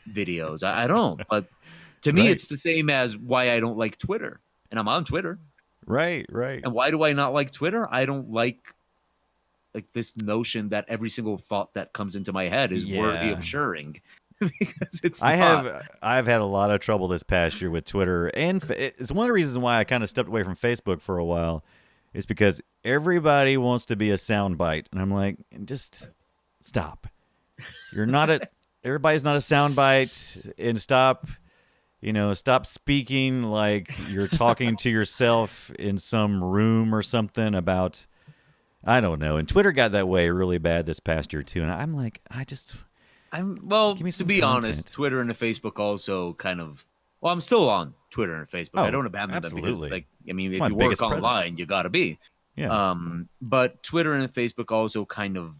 videos. I don't. But to me, Right. it's the same as why I don't like Twitter. And I'm on Twitter. Right. And why do I not like Twitter? I don't like this notion that every single thought that comes into my head is worthy of sharing. Because it's not. I've had a lot of trouble this past year with Twitter, and it's one of the reasons why I kind of stepped away from Facebook for a while. Is because everybody wants to be a soundbite, and I'm like, just stop. You're not everybody's not a soundbite, and stop speaking like you're talking to yourself in some room or something about, I don't know. And Twitter got that way really bad this past year too, and I'm like, give me To some be content. honest, Twitter and the Facebook also kind of. Well, I'm still on Twitter and Facebook. Oh, I don't abandon absolutely. them because, It's my if you work biggest online, presence. you got to be. Yeah. But Twitter and Facebook also kind of,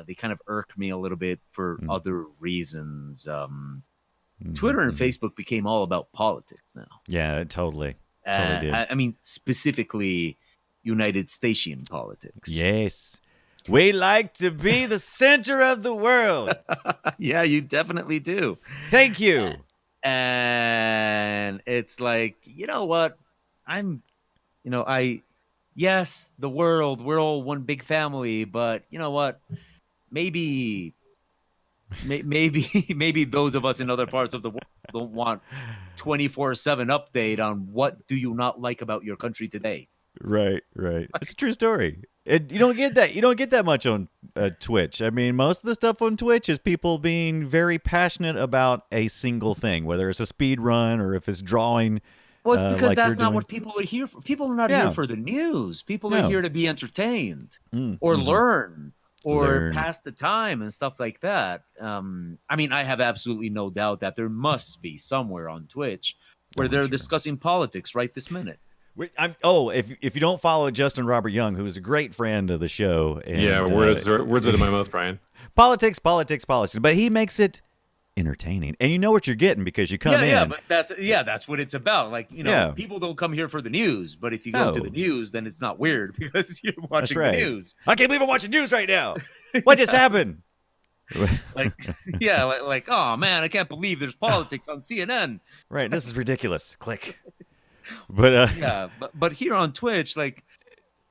they kind of irk me a little bit for other reasons. Twitter and Facebook became all about politics now. Yeah, it totally did. I mean, specifically United States politics. Yes. We like to be the center of the world. Yeah, you definitely do. Thank you. And it's like, you know what? Yes, the world, we're all one big family, but you know what? Maybe those of us in other parts of the world don't want 24/7 update on what do you not like about your country today. Right. It's a true story. And you don't get that. You don't get that much on Twitch. I mean, most of the stuff on Twitch is people being very passionate about a single thing, whether it's a speed run or if it's drawing. Well, because like that's you're not doing. what people are here for. People are not Yeah. here for the news. People No. are here to be entertained Mm, or mhm. learn or Learn. pass the time and stuff like that. I mean, I have absolutely no doubt that there must be somewhere on Twitch where they're sure. discussing politics right this minute. If you don't follow Justin Robert Young, who is a great friend of the show, and, Yeah, words out of my mouth, Brian. politics, but he makes it entertaining, and you know what you're getting because you come in. Yeah, but that's what it's about. Like, Yeah. people don't come here for the news, but if you go to No. the news, then it's not weird because you're That's watching right. the news. I can't believe I'm watching news right now. What just happened? Like, like, oh man, I can't believe there's politics on CNN. Right, this is ridiculous. Click. But Yeah, but here on Twitch, like,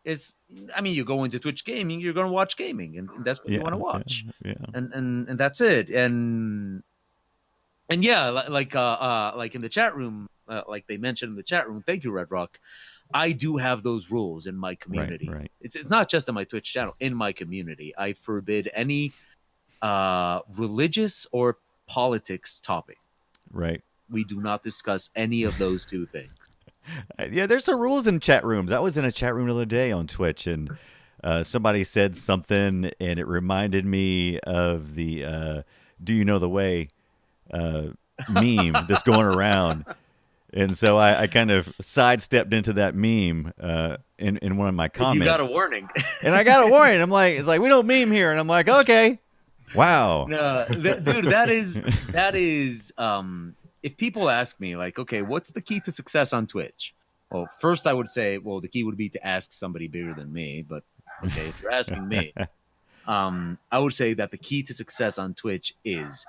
you go into Twitch gaming, you're gonna watch gaming, and that's what you want to watch, Yeah. and that's it, and yeah, like in the chat room, like they mentioned in the chat room. Thank you, Red Rock. I do have those rules in my community. Right. It's not just on my Twitch channel. In my community, I forbid any religious or politics topic. Right. We do not discuss any of those two things. Yeah, there's some rules in chat rooms. I was in a chat room the other day on Twitch, and somebody said something, and it reminded me of the "Do you know the way?" meme that's going around. And so I kind of sidestepped into that meme in one of my comments. You got a warning. And I got a warning. I'm like, it's like, we don't meme here. And I'm like, okay. Wow. No, dude, that is. If people ask me, like, okay, what's the key to success on Twitch? Well, first I would say, well, the key would be to ask somebody bigger than me. But okay, if you're asking me, I would say that the key to success on Twitch is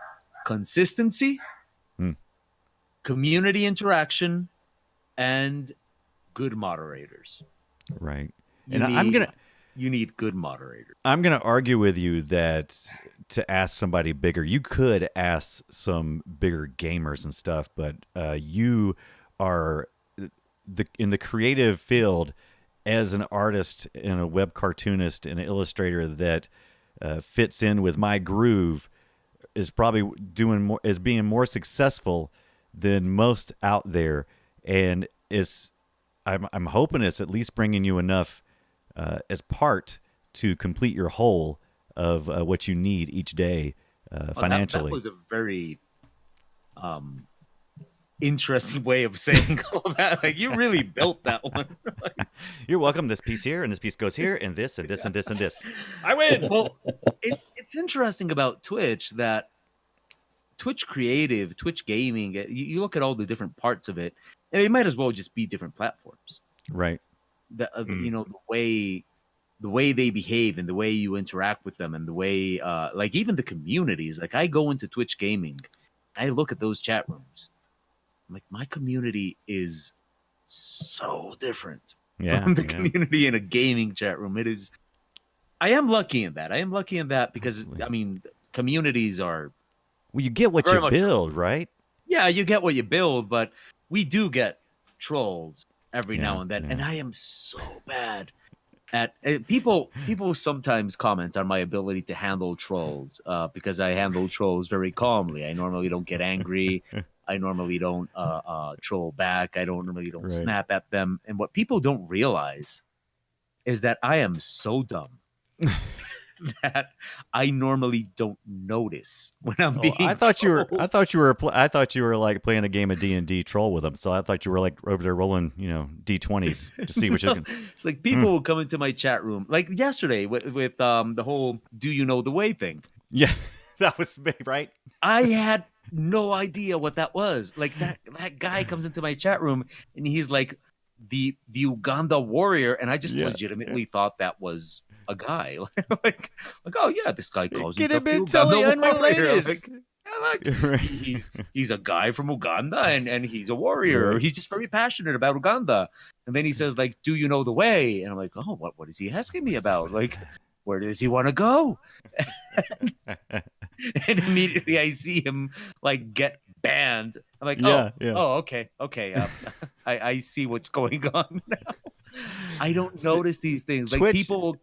consistency, community interaction, and good moderators. Right. You need good moderators. I'm gonna argue with you that to ask somebody bigger, you could ask some bigger gamers and stuff, but you are in the creative field as an artist and a web cartoonist and an illustrator that fits in with my groove is probably being more successful than most out there, and I'm hoping it's at least bringing you enough as part to complete your whole of what you need each day financially. That was a very interesting way of saying all that. Like, you really built that one. You're welcome. This piece here, and this piece goes here, and this, and this, and this, and this. I win. Well, it's interesting about Twitch that Twitch creative, Twitch gaming, you look at all the different parts of it, and they might as well just be different platforms. Right. You know, the way they behave and the way you interact with them and the way, like, even the communities. Like, I go into Twitch gaming, I look at those chat rooms. I'm like, my community is so different from the community in a gaming chat room. It is. I am lucky in that because Absolutely. I mean, communities are. Well, you get what you build, right? Yeah, you get what you build, but we do get trolls every now and then, and I am so bad at people. People sometimes comment on my ability to handle trolls because I handle trolls very calmly. I normally don't get angry. I normally don't troll back. I normally don't snap at them. And what people don't realize is that I am so dumb that I normally don't notice when I'm being. I thought you were like playing a game of D&D troll with them. So I thought you were like over there rolling, D20s to see which. It's like people will come into my chat room, like yesterday with the whole "Do you know the way" thing. Yeah, that was me, right? I had no idea what that was. Like that guy comes into my chat room and he's like the Uganda warrior, and I just legitimately thought that was a guy. like oh yeah, this guy calls himself the Uganda warrior. Like, he's a guy from Uganda and he's a warrior. Right. He's just very passionate about Uganda. And then he says, like, "Do you know the way?" And I'm like, oh, what is he asking me about? Like, where does he want to go? And immediately I see him like get banned. I'm like, oh, okay. I see what's going on now. I don't notice these things. Like people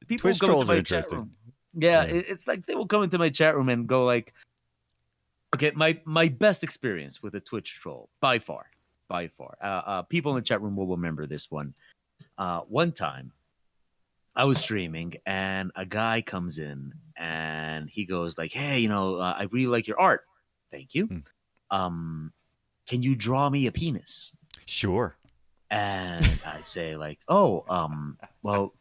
Twitch go trolls into my are interesting. Chat room. Yeah, it's like they will come into my chat room and go like, okay, my best experience with a Twitch troll by far. People in the chat room will remember this one. One time, I was streaming and a guy comes in and he goes like, "Hey, I really like your art. Thank you. Can you draw me a penis?" Sure. And I say like, "Oh, well,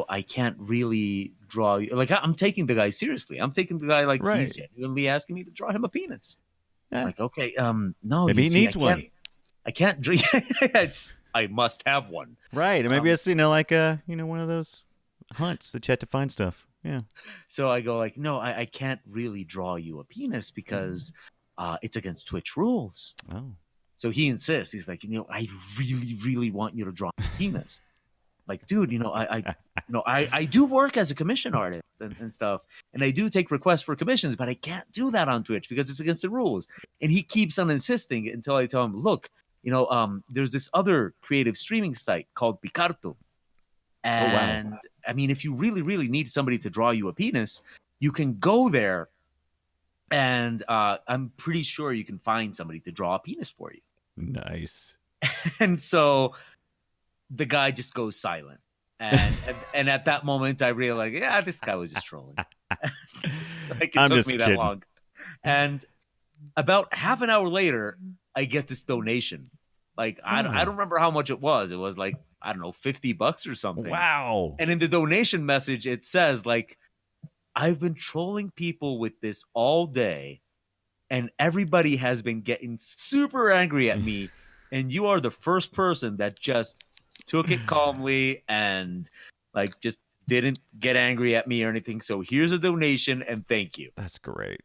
I can't really draw you." Like, I'm taking the guy seriously. I'm taking the guy like he's genuinely asking me to draw him a penis. Yeah. Like, okay, no, maybe he needs one. I can't draw. I must have one. Right. And maybe it's like one of those hunts that you have to find stuff. Yeah. So I go like, no, I can't really draw you a penis because it's against Twitch rules. Oh. So he insists. He's like, I really, really want you to draw a penis. Like, dude, I do work as a commission artist and stuff, and I do take requests for commissions, but I can't do that on Twitch because it's against the rules. And he keeps on insisting until I tell him, look, there's this other creative streaming site called Picarto. And I mean, if you really, really need somebody to draw you a penis, you can go there, and I'm pretty sure you can find somebody to draw a penis for you. Nice. And so the guy just goes silent, and at that moment, I realized, yeah, this guy was just trolling. Like, it took me that long. And about half an hour later, I get this donation Like I don't remember how much it was. It was like, I don't know, $50 or something. Wow. And in the donation message, it says like, I've been trolling people with this all day, and everybody has been getting super angry at me, and you are the first person that just took it calmly and like just didn't get angry at me or anything. So here's a donation and thank you. That's great.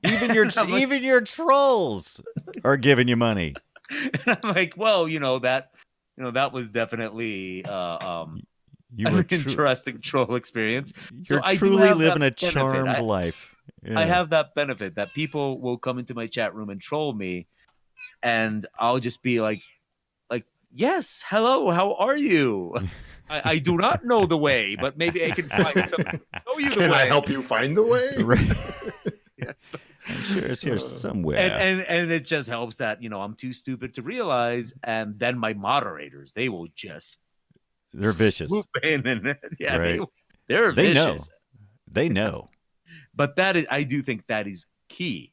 Even your trolls are giving you money. And I'm like, well, that was definitely You an were interesting troll experience. You're I do truly have living a that benefit. charmed life. Yeah. I have that benefit that people will come into my chat room and troll me, and I'll just be like, yes, hello, how are you? I do not know the way, but maybe I can find something to show you the way. Can I help you find the way? Right. Yes. I'm sure it's here somewhere. And it just helps that, I'm too stupid to realize, and then my moderators, they will just They're vicious. swoop in and yeah, Right. they're They know. vicious. They know. But I do think that is key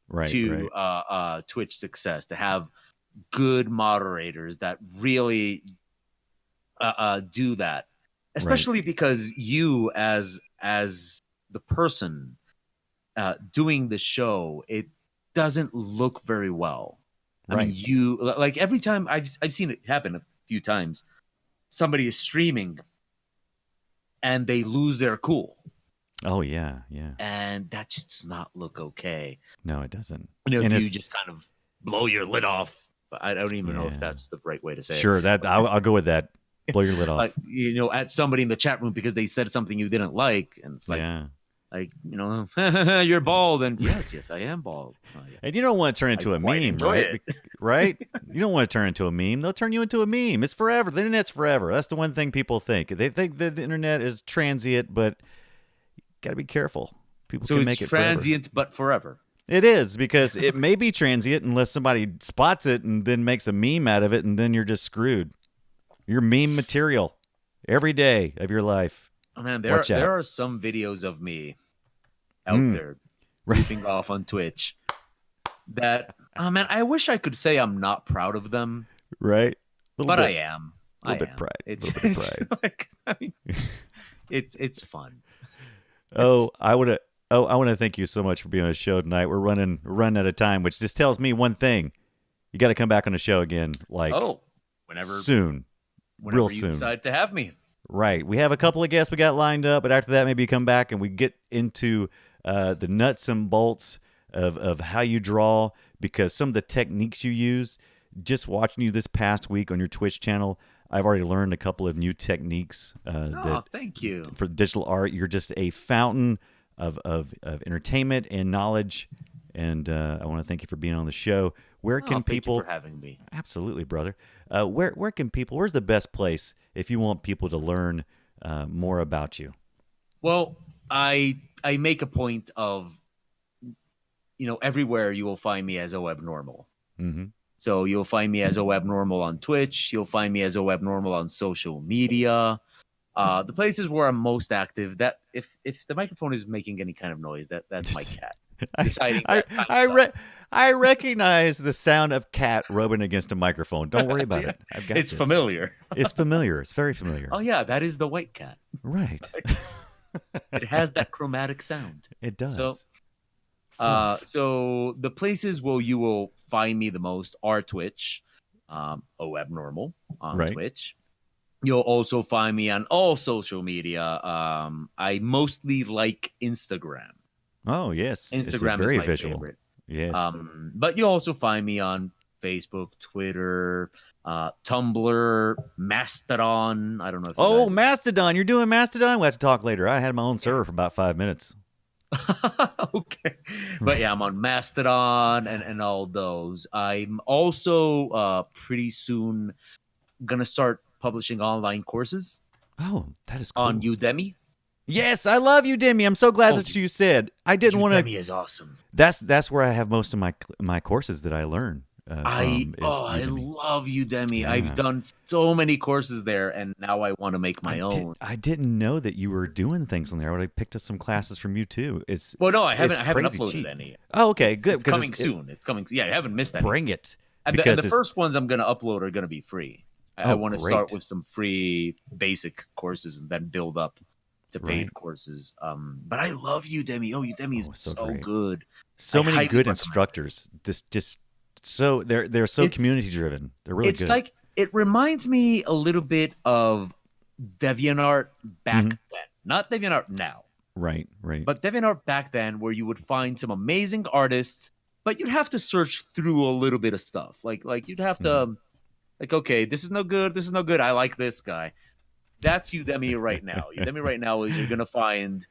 Right. to right. Twitch success, to have good moderators that really do that, especially because you as the person doing the show, it doesn't look very well. I mean, you like every time I've seen it happen a few times, somebody is streaming and they lose their cool. Oh yeah, yeah. And that just does not look okay. No, it doesn't. If you just kind of blow your lid off. But I don't even know if that's the right way to say it. Sure, that I'll go with that. Blow your lid off. At somebody in the chat room because they said something you didn't like, and it's like, you're bald, and yes, I am bald. Oh, yeah. And you don't want to turn into a meme, right? It. Right? You don't want to turn into a meme. They'll turn you into a meme. It's forever. The internet's forever. That's the one thing people think. They think that the internet is transient, but you got to be careful. People can make it transient, but forever. It is, because it may be transient unless somebody spots it and then makes a meme out of it, and then you're just screwed. You're meme material every day of your life. Oh, man, there are some videos of me out there goofing off on Twitch that, man, I wish I could say I'm not proud of them. Right? But I am. A little bit pride. It's like, it's fun. I want to thank you so much for being on the show tonight. We're running out of time, which just tells me one thing: you got to come back on the show again, soon, real you soon. Decide to have me. Right. We have a couple of guests we got lined up, but after that, maybe you come back and we get into the nuts and bolts of how you draw, because some of the techniques you use. Just watching you this past week on your Twitch channel, I've already learned a couple of new techniques. Thank you. For digital art, you're just a fountain of entertainment and knowledge, and I want to thank you for being on the show. Where can people? Thank you for having me. Absolutely, brother. Where can people? Where's the best place if you want people to learn more about you? Well, I make a point of, everywhere you will find me as Abnormal. Mm-hmm. So you'll find me as Abnormal on Twitch. You'll find me as Abnormal on social media. The places where I'm most active. That if the microphone is making any kind of noise, that's my cat. I recognize the sound of cat rubbing against a microphone. Don't worry about it. I've got it's this. familiar. It's familiar. It's very familiar. Oh yeah, that is the white cat. Right. It has that chromatic sound. It does. So the places where you will find me the most are Twitch, Abnormal on Twitch. You'll also find me on all social media. I mostly like Instagram. Oh yes, Instagram it's very is my visual. favorite. Yes, but you'll also find me on Facebook, Twitter, Tumblr, Mastodon. I don't know. If Mastodon! You're doing Mastodon. We'll have to talk later. I had my own server for about 5 minutes. Okay, but yeah, I'm on Mastodon and all those. I'm also pretty soon gonna start publishing online courses. Oh, that is cool. On Udemy. Yes, I love Udemy. I'm so glad that you said. I didn't want to. Udemy is awesome. That's where I have most of my courses that I learn. I love Udemy. Yeah. I've done so many courses there, and now I want to make my own. I didn't know that you were doing things on there. I would have picked up some classes from you too. I haven't uploaded any. Oh, okay, good. It's coming soon. It's coming. Yeah, I haven't missed any. Bring it. And Because the it's- first ones I'm going to upload are going to be free. I Oh, want to start great. with some free basic courses and then build up to paid Right. courses. But I love Udemy. Oh, Udemy is Oh, so so great. good. So I many highly good recommend it. instructors. Just so they're so It's- community driven. They're really It's good. like it reminds me a little bit of DeviantArt back Mhm. then, not DeviantArt now, right. but DeviantArt back then, where you would find some amazing artists, but you'd have to search through a little bit of stuff. Like you'd have to, like, okay, this is no good. This is no good. I like this guy. That's Udemy right now. Udemy right now is you're gonna find.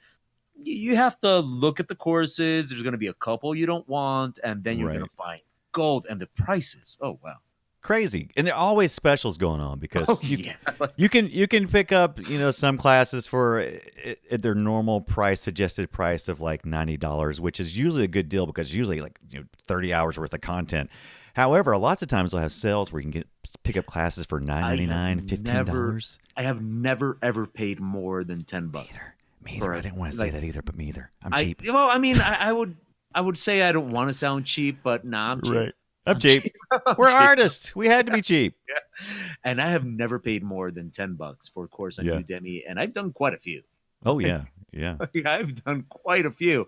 You have to look at the courses. There's gonna be a couple you don't want, and then you're Right. gonna find gold and the prices. Oh wow. Crazy, and there are always specials going on because Oh you, yeah. you can pick up some classes for at their normal price, suggested price of like $90, which is usually a good deal because it's usually like 30 hours worth of content. However, lots of times they'll have sales where you can pick up classes for $9.99, $15. I have never ever paid more than $10. Me either. I didn't want to say that either, but me either. I'm cheap. Well, I mean, I would say I don't want to sound cheap, but nah, I'm cheap. Right. I'm cheap. We're artists. We had to be cheap. And I have never paid more than $10 for a course on Yeah. Udemy, and I've done quite a few. Oh yeah, yeah. I've done quite a few.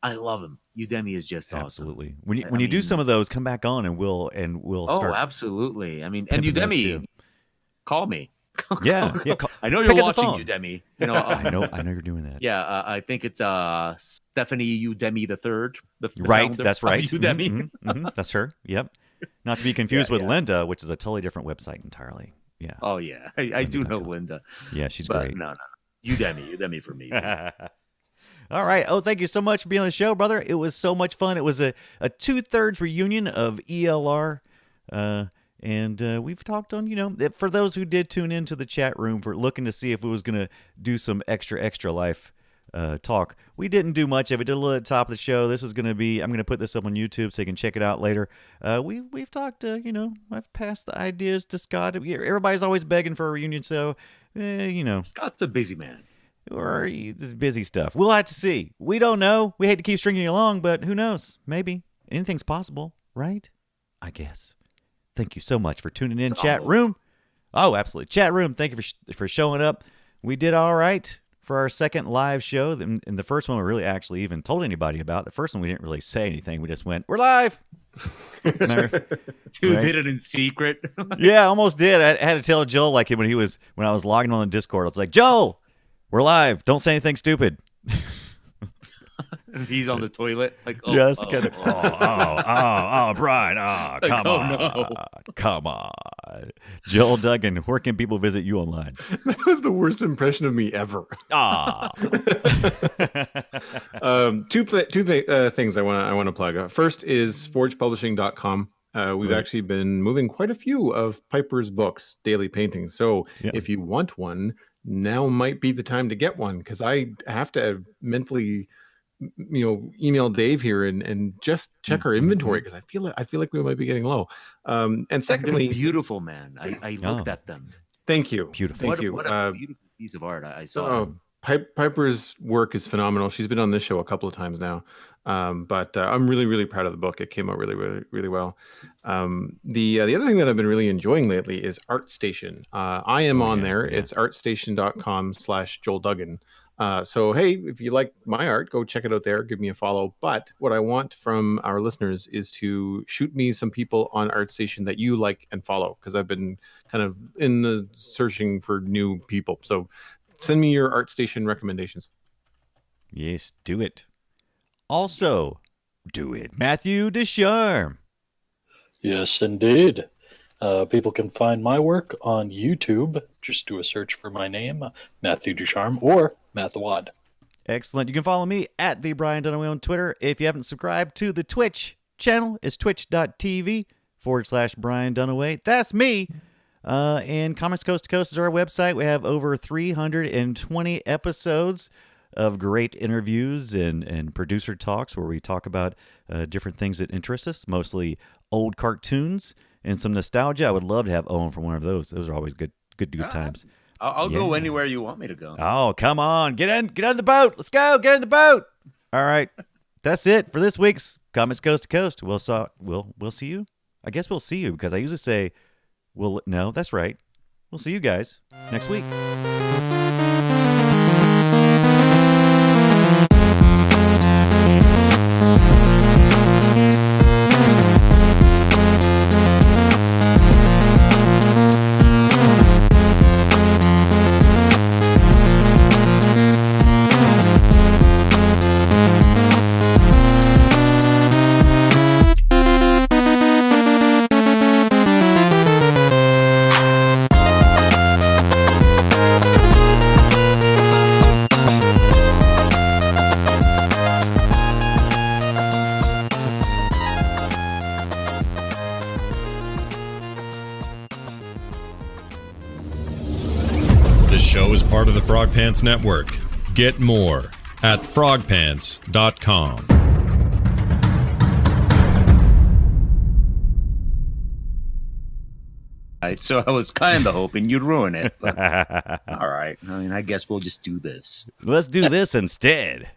I love them. Udemy is just awesome. Absolutely. When you I when you do mean- some of those, come back on and we'll Oh, start. absolutely. I mean, and pimping those Udemy, too. call me. Yeah. I know pick you're up the watching phone. Udemy. I know you're doing that. Yeah, I think it's Stephanie Udemy the third. The Right. founder That's of right. Udemy. Mhm, mhm. That's her. Yep. Not to be confused Yeah, with yeah. Linda, which is a totally different website entirely. Yeah. Oh yeah, I do know Linda.com. Linda. Yeah, she's But great. no. Udemy for me. All right. Oh, thank you so much for being on the show, brother. It was so much fun. It was a 2/3 reunion of ELR. And we've talked on, for those who did tune into the chat room for looking to see if it was going to do some extra life talk. We didn't do much of it. Did a little at the top of the show. This is going to be, I'm going to put this up on YouTube so you can check it out later. We've talked, I've passed the ideas to Scott. Everybody's always begging for a reunion. So, Scott's a busy man. or this busy stuff. We'll have to see. We don't know. We hate to keep stringing you along, but who knows? Maybe anything's possible, right? I guess. Thank you so much for tuning in, chat room. Oh, absolutely. Chat room, thank you for showing up. We did all right for our second live show. And the first one we really actually even told anybody about. The first one we didn't really say anything. We just went, we're live. Remember? Dude Right. did it in secret. Yeah, I almost did. I had to tell Joel like when I was logging on the Discord, I was like, Joel, we're live. Don't say anything stupid. He's on the toilet. Like, oh, Yes, oh, kind of. oh. Brian. Oh, Like, come oh, on. no. Come on. Joel Duggan, where can people visit you online? That was the worst impression of me ever. Ah. Two things I want to plug. First is forgepublishing.com. We've Right. actually been moving quite a few of Piper's books, daily paintings. So Yeah. if you want one, now might be the time to get one, because I have to mentally, email Dave here and just check our inventory, because I feel like we might be getting low. And They're secondly, beautiful, man. I looked at them. thank you. Beautiful. Thank you. What a beautiful piece of art I saw. Piper's work is phenomenal. She's been on this show a couple of times now, but I'm really, really proud of the book. It came out really, really, really well. The other thing that I've been really enjoying lately is ArtStation. I am on there. Yeah. It's artstation.com/Joel Duggan. So, hey, if you like my art, go check it out there. Give me a follow. But what I want from our listeners is to shoot me some people on ArtStation that you like and follow, because I've been kind of in the searching for new people. So send me your ArtStation recommendations. Yes, do it. Also, do it. Matthew Ducharme. Yes, indeed. People can find my work on YouTube. Just do a search for my name, Matthew Ducharme, or Matt the Wad. Excellent. You can follow me at the Brian Dunaway on Twitter. If you haven't subscribed to the Twitch channel, it's twitch.tv/Brian Dunaway. That's me. And Comics Coast to Coast is our website. We have over 320 episodes of great interviews and producer talks where we talk about different things that interest us, mostly old cartoons and some nostalgia. I would love to have Owen for one of those. Those are always good times. I'll go Yeah. anywhere you want me to go. Oh, come on. Get on the boat. Let's go. Get in the boat. All right. That's it for this week's Comics Coast to Coast. We'll see you I guess we'll see you, because I usually say, well, no, that's right. We'll see you guys next week. This show is part of the Frog Pants Network. Get more at frogpants.com. Right, so I was kind of hoping you'd ruin it. But, all right. I mean, I guess we'll just do this. Let's do this instead.